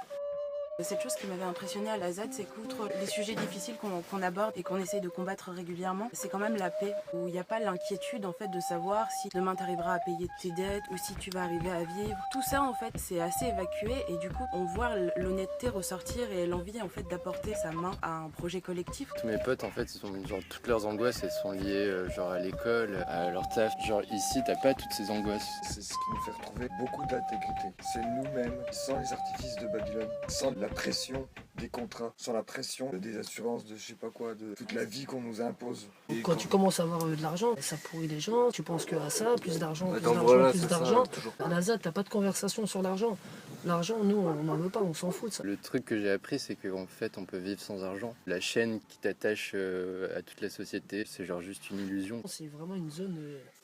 Cette chose qui m'avait impressionné à la ZAD, c'est qu'outre les sujets difficiles qu'on aborde et qu'on essaye de combattre régulièrement, c'est quand même la paix, où il n'y a pas l'inquiétude en fait de savoir si demain tu arriveras à payer tes dettes ou si tu vas arriver à vivre. Tout ça en fait c'est assez évacué et du coup on voit l'honnêteté ressortir et l'envie en fait d'apporter sa main à un projet collectif. Tous mes potes en fait, genre toutes leurs angoisses elles sont liées genre à l'école, à leur taf. Genre ici t'as pas toutes ces angoisses. C'est ce qui nous fait retrouver beaucoup d'intégrité. C'est nous-mêmes, sans les artifices de Babylone, sans la pression des contrats, sans la pression des assurances, de je sais pas quoi, de toute la vie qu'on nous impose. Quand tu commences à avoir de l'argent, ça pourrit les gens, tu penses que à ça, plus d'argent, plus d'argent, voilà, plus d'argent. À la ZAD, t'as pas de conversation sur l'argent. L'argent, nous, on n'en veut pas, on s'en fout de ça. Le truc que j'ai appris, c'est qu'en fait, on peut vivre sans argent. La chaîne qui t'attache à toute la société, c'est genre juste une illusion. C'est vraiment une zone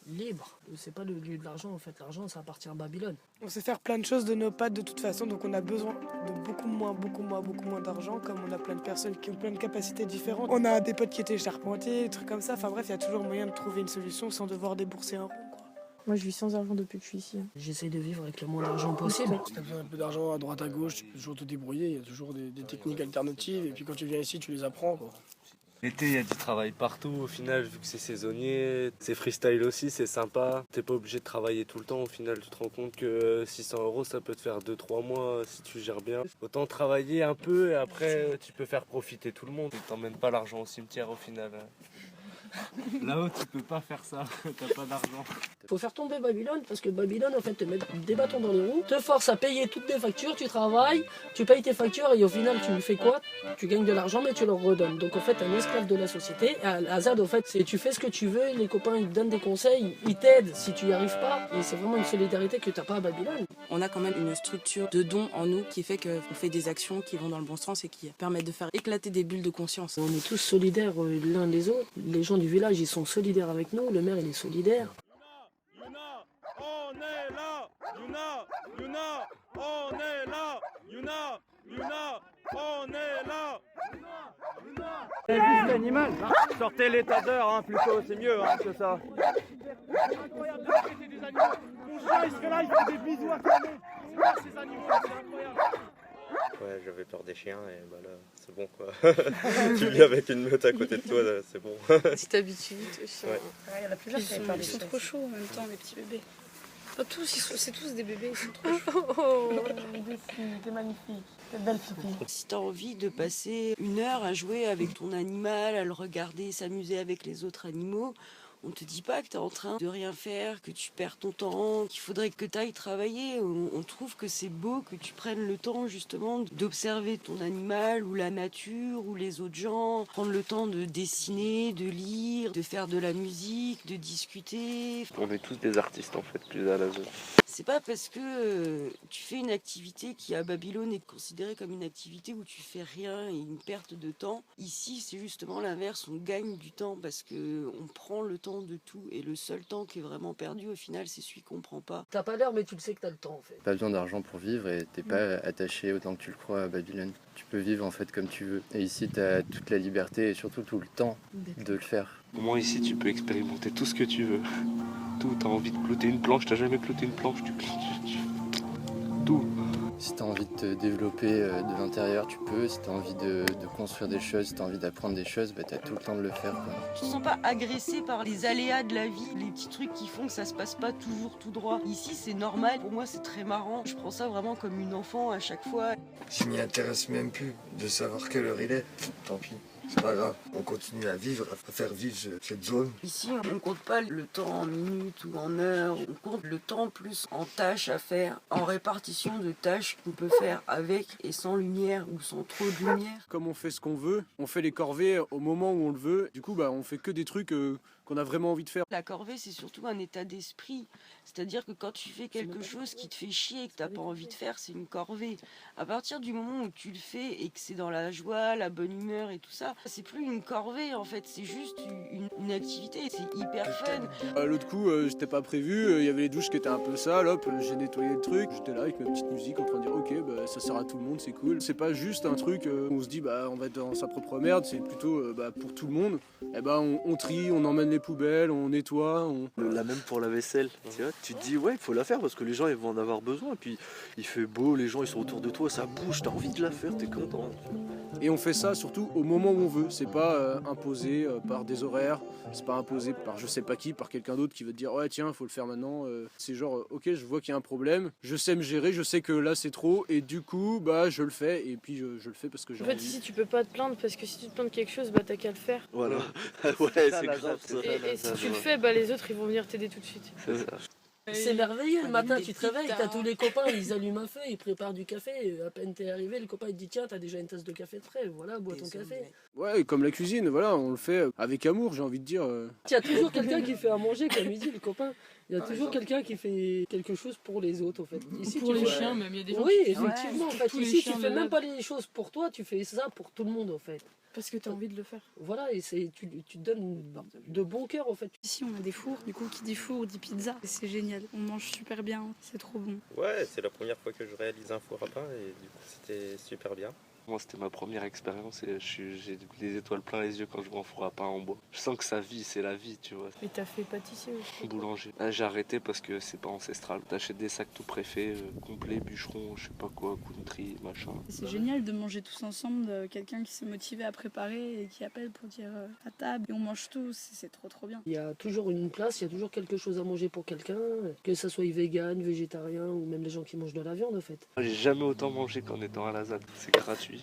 libre. C'est pas le lieu de l'argent, en fait. L'argent, ça appartient à Babylone. On sait faire plein de choses de nos pattes de toute façon, donc on a besoin de beaucoup moins d'argent, comme on a plein de personnes qui ont plein de capacités différentes. On a des potes qui étaient charpentiers, des trucs comme ça. Enfin bref, il y a toujours moyen de trouver une solution sans devoir débourser un rond, quoi. Moi, je vis sans argent depuis que je suis ici. J'essaie de vivre avec le moins d'argent possible. Si t'as besoin d'un peu d'argent à droite à gauche, tu peux toujours te débrouiller. Il y a toujours des techniques alternatives. Et puis quand tu viens ici, tu les apprends, quoi. L'été, il y a du travail partout, au final, vu que c'est saisonnier. C'est freestyle aussi, c'est sympa. T'es pas obligé de travailler tout le temps, au final, tu te rends compte que 600 €, ça peut te faire 2-3 mois si tu gères bien. Autant travailler un peu et après, tu peux faire profiter tout le monde. T'emmènes pas l'argent au cimetière, au final. Là-haut, tu peux pas faire ça, t'as pas d'argent. Faut faire tomber Babylone parce que Babylone en fait te met des bâtons dans les roues, te force à payer toutes tes factures, tu travailles, tu payes tes factures et au final tu fais quoi? Tu gagnes de l'argent mais tu leur redonnes. Donc en fait t'es un esclave de la société. Et à ZAD en fait c'est tu fais ce que tu veux, les copains ils te donnent des conseils, ils t'aident si tu y arrives pas et c'est vraiment une solidarité que t'as pas à Babylone. On a quand même une structure de dons en nous qui fait qu'on fait des actions qui vont dans le bon sens et qui permettent de faire éclater des bulles de conscience. On est tous solidaires l'un des autres. Les gens du village ils sont solidaires avec nous, le maire il est solidaire. On est là, Yuna, on est là, Yuna, on est là. Vive l'animal, sortez l'état d'heure plutôt, c'est mieux que ça. C'est incroyable de traiter des animaux. Mon chat il serait là, il fait des bisous à tout le monde. C'est quoi ces animaux, c'est incroyable. Ouais, j'avais peur des chiens et bah là, c'est bon quoi. Tu vis avec une meute à côté de toi, là, c'est bon. Tu t'habitues vite aux chiens. Ouais. Il y en a plusieurs qui sont trop chauds en même temps, les petits bébés. Pas tous, c'est tous des bébés, ils sont trop chauds. Oh, t'es magnifique, t'es belle Fifi. Si t'as envie de passer 1 heure à jouer avec ton animal, à le regarder, s'amuser avec les autres animaux, on te dit pas que t'es en train de rien faire, que tu perds ton temps, qu'il faudrait que t'ailles travailler. On trouve que c'est beau que tu prennes le temps justement d'observer ton animal ou la nature ou les autres gens, prendre le temps de dessiner, de lire, de faire de la musique, de discuter. On est tous des artistes en fait, plus à la zone. C'est pas parce que tu fais une activité qui à Babylone est considérée comme une activité où tu fais rien et une perte de temps. Ici, c'est justement l'inverse, on gagne du temps parce que on prend le temps de tout et le seul temps qui est vraiment perdu au final, c'est celui qu'on prend pas. T'as pas l'heure mais tu le sais que t'as le temps en fait. Pas besoin d'argent pour vivre et t'es pas attaché autant que tu le crois à Babylone. Tu peux vivre en fait comme tu veux. Et ici, t'as toute la liberté et surtout tout le temps de le faire. Au moins ici, tu peux expérimenter tout ce que tu veux. Tout, t'as envie de clouter une planche, t'as jamais clouté une planche, tout. Si t'as envie de te développer de l'intérieur, tu peux. Si t'as envie de construire des choses, si t'as envie d'apprendre des choses, bah t'as tout le temps de le faire, quoi. Tu te sens pas agressé par les aléas de la vie, les petits trucs qui font que ça se passe pas toujours tout droit. Ici, c'est normal. Pour moi, c'est très marrant. Je prends ça vraiment comme une enfant à chaque fois. Je m'y intéresse même plus de savoir quelle heure il est. Tant pis. C'est pas grave, on continue à vivre, à faire vivre cette zone. Ici, on compte pas le temps en minutes ou en heures, on compte le temps plus en tâches à faire, en répartition de tâches qu'on peut faire avec et sans lumière ou sans trop de lumière. Comme on fait ce qu'on veut, on fait les corvées au moment où on le veut, du coup on fait que des trucs qu'on a vraiment envie de faire. La corvée, c'est surtout un état d'esprit, c'est-à-dire que quand tu fais quelque chose qui te fait chier et que t'as pas envie de faire, c'est une corvée. À partir du moment où tu le fais et que c'est dans la joie, la bonne humeur et tout ça, c'est plus une corvée en fait, c'est juste une activité, c'est hyper fun. L'autre coup, j'étais pas prévu, il y avait les douches qui étaient un peu sales, hop, j'ai nettoyé le truc, j'étais là avec ma petite musique en train de dire ok, ça sert à tout le monde, c'est cool. C'est pas juste un truc où on se dit on va être dans sa propre merde, c'est plutôt pour tout le monde. Et on trie, on emmène les poubelles, on nettoie. La même pour la vaisselle, tu vois, tu te dis ouais, il faut la faire parce que les gens ils vont en avoir besoin. Et puis il fait beau, les gens ils sont autour de toi, ça bouge, t'as envie de la faire, t'es content. Et on fait ça surtout au moment où on veut, c'est pas imposé par des horaires, c'est pas imposé par je sais pas qui, par quelqu'un d'autre qui veut te dire ouais tiens, faut le faire maintenant. C'est genre ok, je vois qu'il y a un problème, je sais me gérer, je sais que là c'est trop et du coup je le fais et puis je le fais parce que j'ai envie. En fait ici tu peux pas te plaindre parce que si tu te plains de quelque chose, t'as qu'à le faire. Voilà, ouais c'est grave ça. Et si tu le fais, les autres ils vont venir t'aider tout de suite. C'est ça. C'est merveilleux, le matin tu te réveilles, t'as tous les copains, ils allument un feu, ils préparent du café, à peine t'es arrivé, le copain il te dit tiens t'as déjà une tasse de café de frais, voilà, bois ton café. Ouais, comme la cuisine, voilà, on le fait avec amour, j'ai envie de dire. Il y a toujours quelqu'un qui fait à manger, comme il dit le copain, il y a toujours quelqu'un qui fait quelque chose pour les autres en fait. Ici, pour les chiens même, il y a des gens oui, qui effectivement, en fait, ici tu fais même pas les choses pour toi, tu fais ça pour tout le monde en fait. Parce que tu as envie de le faire. Voilà, et tu te donnes de bon cœur en fait. Ici on a des fours, du coup qui dit four dit pizza. C'est génial, on mange super bien, c'est trop bon. Ouais, c'est la première fois que je réalise un four à pain et du coup c'était super bien. Moi, c'était ma première expérience et j'ai les étoiles plein les yeux quand je vois un four à pain en bois. Je sens que sa vie, c'est la vie, tu vois. Et t'as fait pâtissier aussi? Boulanger. Là, j'ai arrêté parce que c'est pas ancestral. T'achètes des sacs tout préfaits, complets, bûcherons, je sais pas quoi, country, machin. C'est génial de manger tous ensemble, quelqu'un qui s'est motivé à préparer et qui appelle pour dire à table. Et on mange tous, c'est trop bien. Il y a toujours une place, il y a toujours quelque chose à manger pour quelqu'un, que ça soit vegan, végétarien ou même les gens qui mangent de la viande en fait. J'ai jamais autant mangé qu'en étant à la ZAD, c'est gratuit.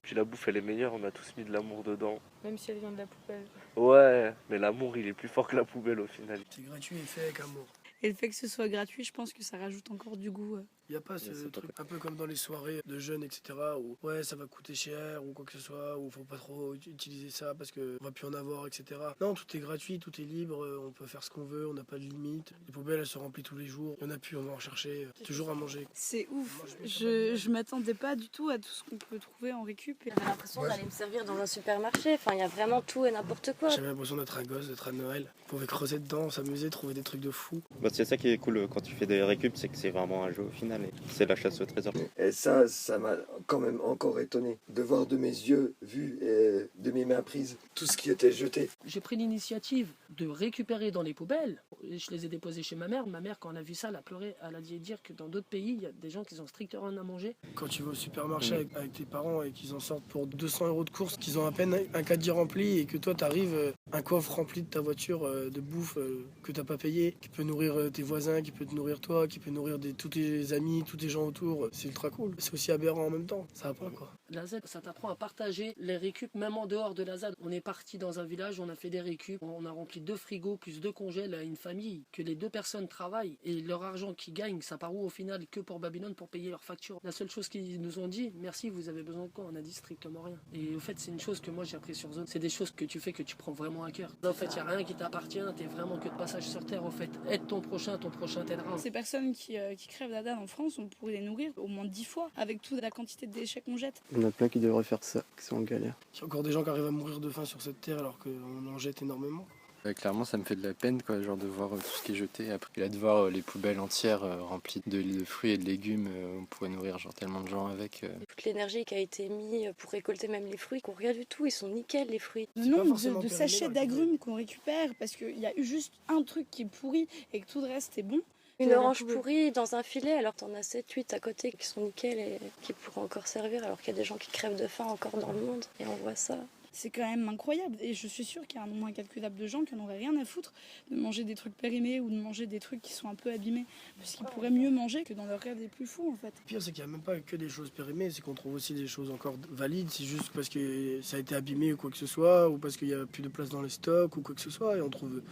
Puis la bouffe elle est meilleure, on a tous mis de l'amour dedans. Même si elle vient de la poubelle. Ouais, mais l'amour il est plus fort que la poubelle au final. C'est gratuit et fait avec amour. Et le fait que ce soit gratuit, je pense que ça rajoute encore du goût. Il n'y a pas ce truc un peu comme dans les soirées de jeunes, etc. où ouais, ça va coûter cher ou quoi que ce soit, ou faut pas trop utiliser ça parce qu'on va plus en avoir, etc. Non, tout est gratuit, tout est libre, on peut faire ce qu'on veut, on n'a pas de limite. Les poubelles, elles se remplissent tous les jours. Il n'y en a plus, on va en chercher, toujours à manger. C'est ouf. Je m'attendais pas du tout à tout ce qu'on peut trouver en récup. J'avais l'impression d'aller me servir dans un supermarché. Enfin, il y a vraiment tout et n'importe quoi. J'avais l'impression d'être un gosse, d'être à Noël. On pouvait creuser dedans, s'amuser, trouver des trucs de fou. Bah, c'est ça qui est cool quand tu fais des récup, c'est que c'est vraiment un jeu au final. Et c'est la chasse au trésor. Et ça m'a quand même encore étonné de voir de mes yeux vus et de mes mains prises tout ce qui était jeté. J'ai pris l'initiative de récupérer dans les poubelles. Je les ai déposés chez ma mère. Ma mère, quand elle a vu ça, elle a pleuré. Elle a dit dire que dans d'autres pays, il y a des gens qui ont strictement rien à manger. Quand tu vas au supermarché avec tes parents et qu'ils en sortent pour 200 € de courses, qu'ils ont à peine un caddie rempli et que toi t'arrives un coffre rempli de ta voiture de bouffe que t'as pas payé, qui peut nourrir tes voisins, qui peut te nourrir toi, qui peut nourrir tous tes amis, tous tes gens autour, c'est ultra cool. C'est aussi aberrant en même temps, ça va pas quoi. La ZAD, ça t'apprend à partager les récup même en dehors de la ZAD. On est parti dans un village, on a fait des récup, on a rempli 2 frigos plus 2 congèles à une famille, que les 2 personnes travaillent et leur argent qu'ils gagnent, ça part où au final que pour Babylone pour payer leurs factures. La seule chose qu'ils nous ont dit, merci, vous avez besoin de quoi? On a dit strictement rien. Et au fait, c'est une chose que moi j'ai appris sur Zone, c'est des choses que tu fais que tu prends vraiment à cœur. Là, au fait, il n'y a rien qui t'appartient, t'es vraiment que de passage sur terre. Au fait, aide ton prochain t'aidera. Ces personnes qui crèvent la dalle en France, on pourrait les nourrir au moins 10 fois avec toute la quantité de déchets qu'on jette. Il y en a plein qui devraient faire ça, qui sont en galère. Il y a encore des gens qui arrivent à mourir de faim sur cette terre alors qu'on en jette énormément. Clairement, ça me fait de la peine, quoi, genre de voir tout ce qui est jeté. Après, là, de voir les poubelles entières remplies de fruits et de légumes, on pourrait nourrir genre tellement de gens avec. Toute l'énergie qui a été mise pour récolter même les fruits, qu'on rien du tout, ils sont nickel les fruits. Le nombre de sachets d'agrumes qu'on récupère parce qu'il y a eu juste un truc qui est pourri et que tout le reste est bon. Une orange pourrie dans un filet, alors t'en as 7-8 à côté qui sont nickel et qui pourraient encore servir, alors qu'il y a des gens qui crèvent de faim encore dans le monde et on voit ça. C'est quand même incroyable et je suis sûre qu'il y a un nombre incalculable de gens qui n'en auraient rien à foutre de manger des trucs périmés ou de manger des trucs qui sont un peu abîmés parce qu'ils pourraient mieux manger que dans leur rêve des plus fous en fait. Le pire c'est qu'il n'y a même pas que des choses périmées, c'est qu'on trouve aussi des choses encore valides, c'est juste parce que ça a été abîmé ou quoi que ce soit ou parce qu'il n'y a plus de place dans les stocks ou quoi que ce soit et on trouve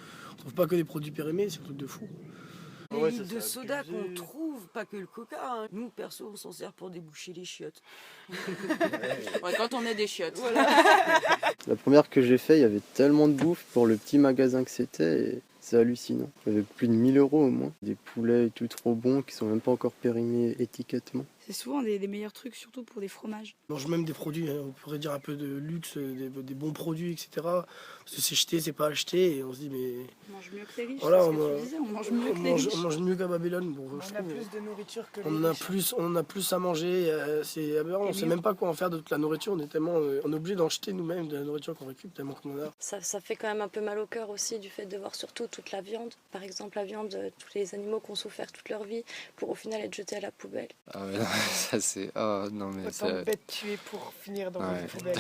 pas que des produits périmés, c'est un truc de fou. Les litres de soda qu'on trouve, pas que le coca. Hein. Nous, perso, on s'en sert pour déboucher les chiottes. Quand on est des chiottes. Voilà. La première que j'ai fait, il y avait tellement de bouffe pour le petit magasin que c'était. Et c'est hallucinant. Il y avait plus de 1000 € au moins. Des poulets et tout trop bons qui sont même pas encore périmés étiquettement. C'est souvent des meilleurs trucs, surtout pour des fromages. On mange même des produits, on pourrait dire un peu de luxe, des bons produits, etc. Parce que c'est jeté, c'est pas acheté, et on se dit mais... On mange mieux que les riches, voilà, c'est ce que tu disais, on mange mieux que les riches. On mange mieux qu'à Babylone. Bon, on a plus de nourriture que les riches. On a plus à manger, c'est aberrant, on sait même pas quoi en faire de toute la nourriture, on est obligé d'en jeter nous-mêmes de la nourriture qu'on récupère tellement qu'on en a. Ça fait quand même un peu mal au cœur aussi du fait de voir surtout toute la viande. Par exemple la viande, tous les animaux qui ont souffert toute leur vie pour au final être jetés à la poubelle. Ah ouais, non, ça c'est... Oh non mais autant de bêtes tuées pour finir dans une poubelle.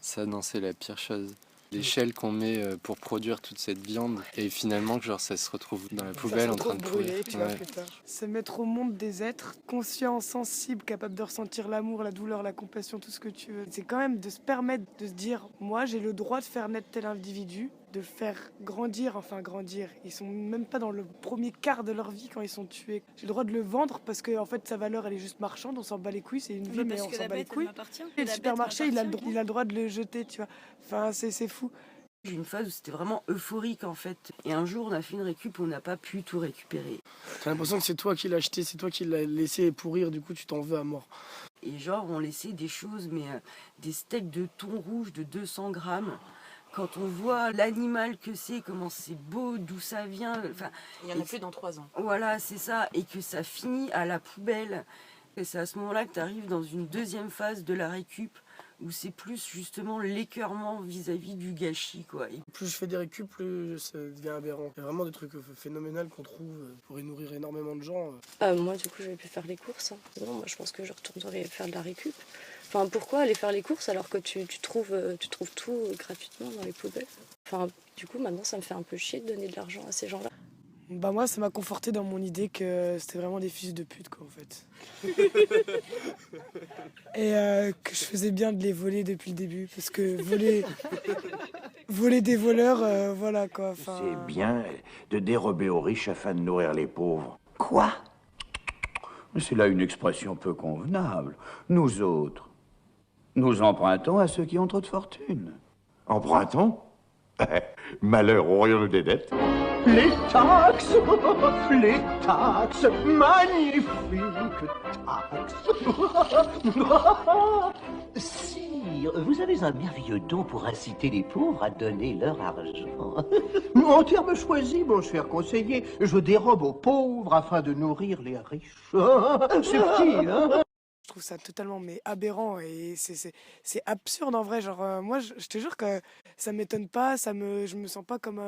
Ça non, c'est la pire chose. L'échelle qu'on met pour produire toute cette viande et finalement genre ça se retrouve dans la poubelle en train de brûler, tu vois, plus tard. C'est mettre au monde des êtres conscients, sensibles, capables de ressentir l'amour, la douleur, la compassion, tout ce que tu veux. C'est quand même de se permettre de se dire, moi j'ai le droit de faire naître tel individu, de faire grandir, ils sont même pas dans le premier quart de leur vie quand ils sont tués. J'ai le droit de le vendre parce que en fait sa valeur elle est juste marchande, on s'en bat les couilles, c'est une vie mais on s'en bat les couilles. Et le supermarché il a le droit de le jeter, tu vois. Enfin c'est fou. J'ai une phase où c'était vraiment euphorique en fait. Et un jour on a fait une récup où on n'a pas pu tout récupérer. T'as l'impression que c'est toi qui l'as acheté, c'est toi qui l'as laissé pourrir, du coup tu t'en veux à mort. Et genre on laissait des choses, mais des steaks de thon rouge de 200 grammes. Quand on voit l'animal que c'est, comment c'est beau, d'où ça vient. Il y en a plus dans 3 ans. Voilà, c'est ça. Et que ça finit à la poubelle. Et c'est à ce moment-là que tu arrives dans une deuxième phase de la récup, où c'est plus justement l'écœurement vis-à-vis du gâchis, quoi. Et plus je fais des récup, plus ça devient aberrant. Il y a vraiment des trucs phénoménaux qu'on trouve pour y nourrir énormément de gens. Moi, du coup, je vais plus faire les courses. Hein. Non, moi, je pense que je retournerai faire de la récup. Enfin, pourquoi aller faire les courses alors que tu trouves tout gratuitement dans les poubelles? Enfin, du coup, maintenant, ça me fait un peu chier de donner de l'argent à ces gens-là. Bah moi, ça m'a conforté dans mon idée que c'était vraiment des fils de pute, quoi, en fait. Et que je faisais bien de les voler depuis le début, parce que voler des voleurs, voilà, quoi. C'est bien de dérober aux riches afin de nourrir les pauvres. Quoi? C'est là une expression peu convenable. Nous autres, nous empruntons à ceux qui ont trop de fortune. Empruntons? Malheur, aurions-nous des dettes? Les taxes, magnifiques taxes. Sire, vous avez un merveilleux don pour inciter les pauvres à donner leur argent. En termes choisis, mon cher conseiller, je dérobe aux pauvres afin de nourrir les riches. Subtil, hein? Je trouve ça totalement aberrant et c'est absurde en vrai. Genre, moi, je te jure que ça m'étonne pas, je me sens pas comme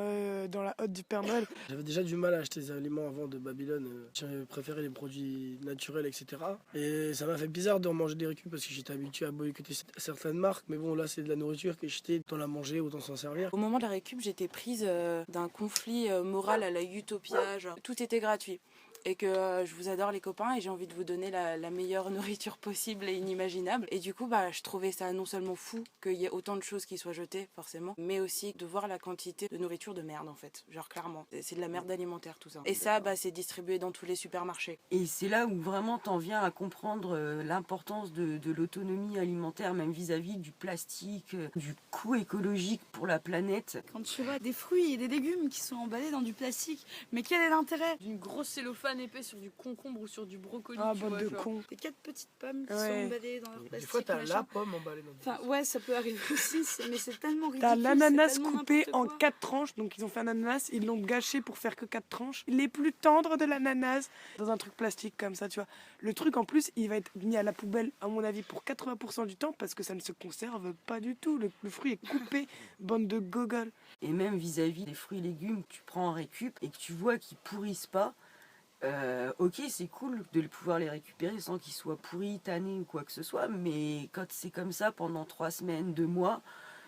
dans la hotte du Père Noël. J'avais déjà du mal à acheter des aliments avant de Babylone. J'avais préféré les produits naturels, etc. Et ça m'a fait bizarre de manger des récup parce que j'étais habitué à boycotter certaines marques. Mais bon, là, c'est de la nourriture que j'étais, autant la manger, autant s'en servir. Au moment de la récup, j'étais prise d'un conflit moral à la Utopia. Genre, tout était gratuit. Et que je vous adore les copains et j'ai envie de vous donner la meilleure nourriture possible et inimaginable. Et du coup, je trouvais ça non seulement fou qu'il y ait autant de choses qui soient jetées, forcément, mais aussi de voir la quantité de nourriture de merde, en fait. Genre, clairement. C'est de la merde alimentaire, tout ça. Et ça, c'est distribué dans tous les supermarchés. Et c'est là où vraiment t'en viens à comprendre l'importance de l'autonomie alimentaire, même vis-à-vis du plastique, du coût écologique pour la planète. Quand tu vois des fruits et des légumes qui sont emballés dans du plastique, mais quel est l'intérêt? D'une grosse cellophane épais sur du concombre ou sur du brocoli. Ah, bande de cons. Des 4 petites pommes qui sont emballées dans leur plastique. Des fois, t'as la pomme emballée dans le plastique. Enfin, ouais, ça peut arriver aussi, mais c'est tellement ridicule. T'as l'ananas c'est tellement coupé en n'importe quoi. 4 tranches, donc ils ont fait un ananas, ils l'ont gâché pour faire que 4 tranches. Les plus tendres de l'ananas dans un truc plastique comme ça, tu vois. Le truc en plus, il va être mis à la poubelle, à mon avis, pour 80% du temps parce que ça ne se conserve pas du tout. Le fruit est coupé, bande de gogoles. Et même vis-à-vis des fruits et légumes que tu prends en récup et que tu vois qu'ils pourrissent pas, ok, c'est cool de pouvoir les récupérer sans qu'ils soient pourris, tannés ou quoi que ce soit, mais quand c'est comme ça pendant 3 semaines, 2 mois,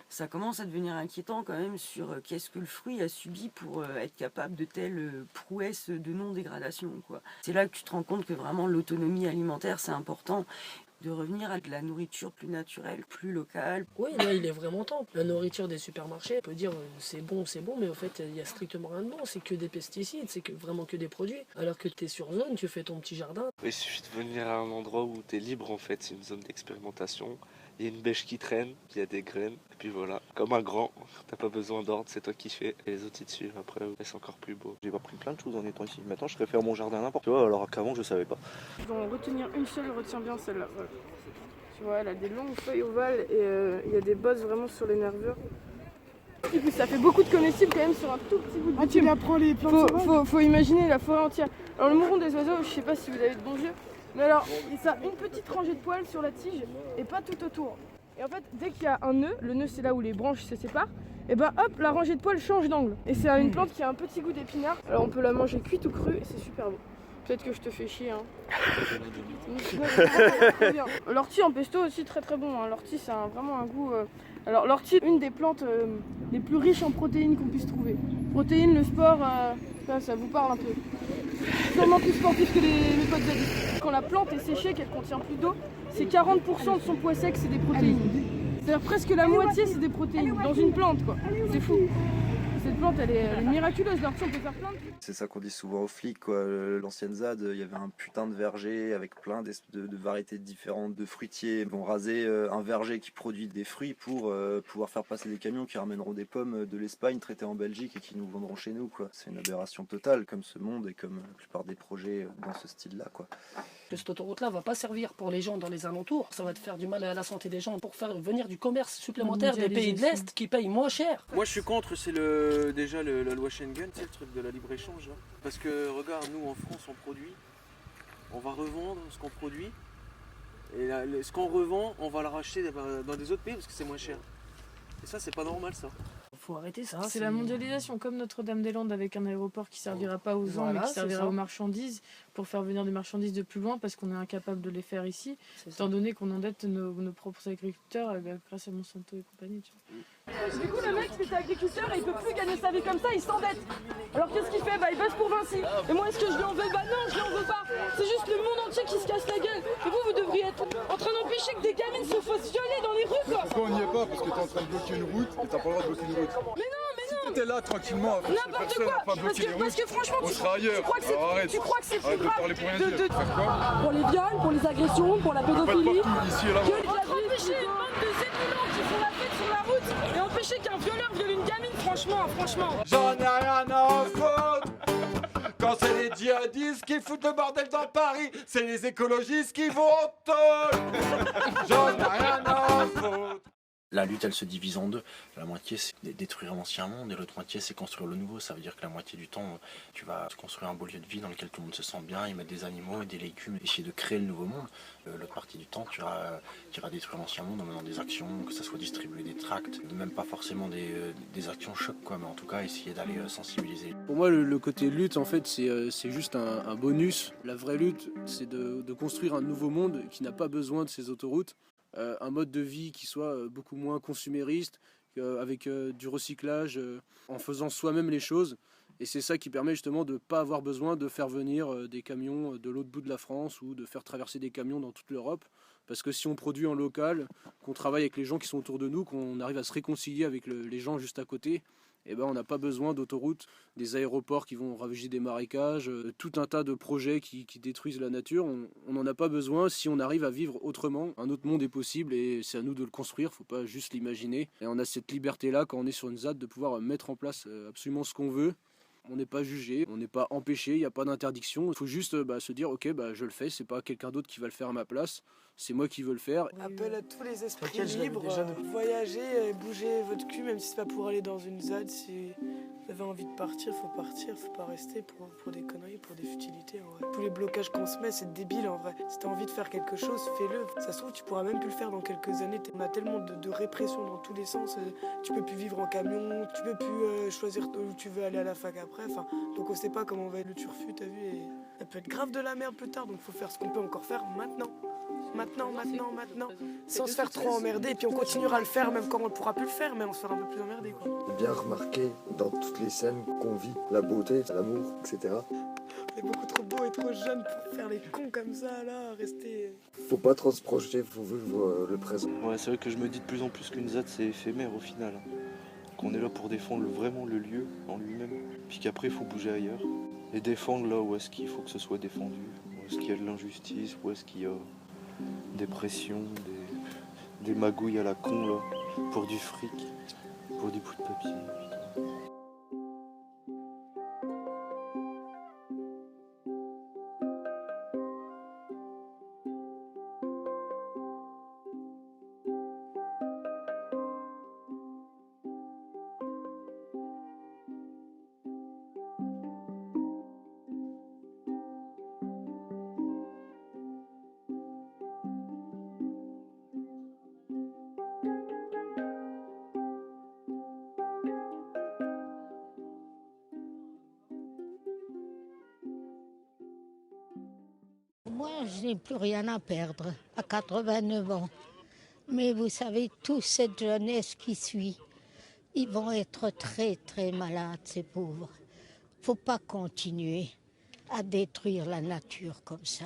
ça commence à devenir inquiétant quand même sur qu'est-ce que le fruit a subi pour être capable de telles prouesses de non-dégradation, quoi. C'est là que tu te rends compte que vraiment l'autonomie alimentaire, c'est important. De revenir à de la nourriture plus naturelle, plus locale. Oui, là, il est vraiment temps. La nourriture des supermarchés, on peut dire c'est bon, mais en fait, il y a strictement rien de bon. C'est que des pesticides, c'est vraiment que des produits. Alors que tu es sur zone, tu fais ton petit jardin. Il suffit de venir à un endroit où tu es libre en fait, c'est une zone d'expérimentation. Il y a une bêche qui traîne, il y a des graines, et puis voilà. Comme un grand, t'as pas besoin d'ordre, c'est toi qui fais. Et les autres ils te suivent après, et c'est encore plus beau. J'ai appris plein de choses en étant ici. Maintenant je serais faire mon jardin n'importe où, alors qu'avant je savais pas. D'en retenir une seule, retiens bien celle-là. Voilà. Tu vois, elle a des longues feuilles ovales et il y a des bosses vraiment sur les nervures. Et puis ça fait beaucoup de comestibles quand même sur un tout petit bout de bitume. Tu apprends les plantes sauvages. Faut imaginer la forêt entière. Alors le mouron des oiseaux, je sais pas si vous avez de bons yeux, mais alors ça a une petite rangée de poils sur la tige et pas tout autour. Et en fait, dès qu'il y a un nœud, le nœud c'est là où les branches se séparent, et hop, la rangée de poils change d'angle. Et c'est une plante qui a un petit goût d'épinard. Alors on peut la manger cuite ou crue et c'est super bon. Peut-être que je te fais chier, hein. L'ortie en pesto aussi très très bon, hein. L'ortie c'est vraiment un goût... Alors l'ortie, une des plantes les plus riches en protéines qu'on puisse trouver. Protéines, le sport, ça vous parle un peu. Sûrement plus sportif que les potes d'habitude. Quand la plante est séchée, qu'elle contient plus d'eau, c'est 40% de son poids sec, c'est des protéines. C'est-à-dire presque la moitié, c'est des protéines dans une plante, quoi. C'est fou. Cette plante, elle est miraculeuse. L'ortie, on peut faire plein de trucs. C'est ça qu'on dit souvent aux flics, quoi. L'ancienne ZAD, il y avait un putain de verger avec plein de variétés différentes de fruitiers. Ils vont raser un verger qui produit des fruits pour pouvoir faire passer des camions qui ramèneront des pommes de l'Espagne traitées en Belgique et qui nous vendront chez nous, quoi. C'est une aberration totale, comme ce monde et comme la plupart des projets dans ce style-là, quoi. Cette autoroute-là va pas servir pour les gens dans les alentours. Ça va te faire du mal à la santé des gens pour faire venir du commerce supplémentaire des pays de l'Est qui payent moins cher. Moi je suis contre, c'est déjà la loi Schengen, c'est le truc de la libre-échange. Là. Parce que regarde, nous en France on produit, on va revendre ce qu'on produit, et ce qu'on revend, on va le racheter dans des autres pays parce que c'est moins cher. Et ça c'est pas normal ça. faut arrêter ça. C'est la mondialisation, comme Notre-Dame-des-Landes avec un aéroport qui servira pas aux gens, Voilà, mais qui c'est servira ça. aux marchandises, pour faire venir des marchandises de plus loin, parce qu'on est incapable de les faire ici, étant donné qu'on endette nos propres agriculteurs grâce à Monsanto et compagnie. Tu vois. Du coup, le mec qui était agriculteur et il peut plus gagner sa vie comme ça, il s'endette. Alors qu'est-ce qu'il fait? Il bosse pour Vinci. Et moi, est-ce que je lui en veux? Non, je lui en veux pas. C'est juste le monde entier qui se casse la gueule. Et vous devriez être en train d'empêcher que des gamines se fassent violer dans les rues, quoi. Pourquoi on n'y est pas? Parce que t'es en train de bloquer une route et t'as pas le droit de bloquer une route. Mais non. Si t'étais là tranquillement, N'importe quoi. Parce que franchement, on sera ailleurs. tu crois que c'est plus Arrête de parler pour rien dire. Faire quoi? pour les viols, pour les agressions, pour la pédophilie. Ici et là. Empêcher une bande de épilants qui font la fête sur la route et empêcher qu'un violeur viole une gamine, franchement. J'en ai rien à foutre. Quand c'est les djihadistes qui foutent le bordel dans Paris, c'est les écologistes qui votent. J'en ai rien à foutre. La lutte, elle se divise en deux. La moitié, c'est détruire l'ancien monde et l'autre moitié, c'est construire le nouveau. Ça veut dire que la moitié du temps, tu vas construire un beau lieu de vie dans lequel tout le monde se sent bien, y mettre des animaux et des légumes, essayer de créer le nouveau monde. L'autre partie du temps, tu iras détruire l'ancien monde en menant des actions, que ça soit distribuer des tracts, même pas forcément des actions choc, quoi, mais en tout cas, essayer d'aller sensibiliser. Pour moi, le côté lutte, en fait, c'est juste un bonus. La vraie lutte, c'est de construire un nouveau monde qui n'a pas besoin de ces autoroutes. Un mode de vie qui soit beaucoup moins consumériste, avec du recyclage, en faisant soi-même les choses. Et c'est ça qui permet justement de ne pas avoir besoin de faire venir des camions de l'autre bout de la France ou de faire traverser des camions dans toute l'Europe. Parce que si on produit en local, qu'on travaille avec les gens qui sont autour de nous, qu'on arrive à se réconcilier avec les gens juste à côté, eh ben on n'a pas besoin d'autoroutes, des aéroports qui vont ravager des marécages, tout un tas de projets qui détruisent la nature. On n'en a pas besoin si on arrive à vivre autrement. Un autre monde est possible et c'est à nous de le construire, faut pas juste l'imaginer. Et on a cette liberté-là quand on est sur une ZAD de pouvoir mettre en place absolument ce qu'on veut. On n'est pas jugé, on n'est pas empêché, il n'y a pas d'interdiction. Il faut juste se dire ok, je le fais, c'est pas quelqu'un d'autre qui va le faire à ma place, c'est moi qui veux le faire. Appel à tous les esprits libres, voyager, bouger votre cul, même si c'est pas pour aller dans une ZAD. Si vous avez envie de partir, faut pas rester pour des conneries, pour des futilités. En vrai. Tous les blocages qu'on se met, c'est débile en vrai. Si t'as envie de faire quelque chose, fais-le. Ça se trouve, tu pourras même plus le faire dans quelques années. On a tellement de répression dans tous les sens. Tu peux plus vivre en camion, tu peux plus choisir où tu veux aller à la fac après. Enfin, donc on sait pas comment va être le turfu, t'as vu. Et ça peut être grave de la merde plus tard, donc faut faire ce qu'on peut encore faire maintenant. Maintenant, sans se faire trop emmerder, et puis on continuera à le faire même quand on ne pourra plus le faire, mais on se fera un peu plus emmerder quoi. Bien remarquer dans toutes les scènes qu'on vit, la beauté, l'amour, etc. On est beaucoup trop beau et trop jeune pour faire les cons comme ça là, rester... Faut pas trop se projeter, faut vivre le présent. Ouais, c'est vrai que je me dis de plus en plus qu'une ZAD c'est éphémère au final. Qu'on est là pour défendre vraiment le lieu en lui-même, puis qu'après il faut bouger ailleurs. Et défendre là où est-ce qu'il faut que ce soit défendu, où est-ce qu'il y a de l'injustice, où est-ce qu'il y a des pressions, des magouilles à la con là, pour du fric, pour du bout de papier. Moi, je n'ai plus rien à perdre à 89 ans. Mais vous savez, toute cette jeunesse qui suit, ils vont être très très malades, ces pauvres. Faut pas continuer à détruire la nature comme ça.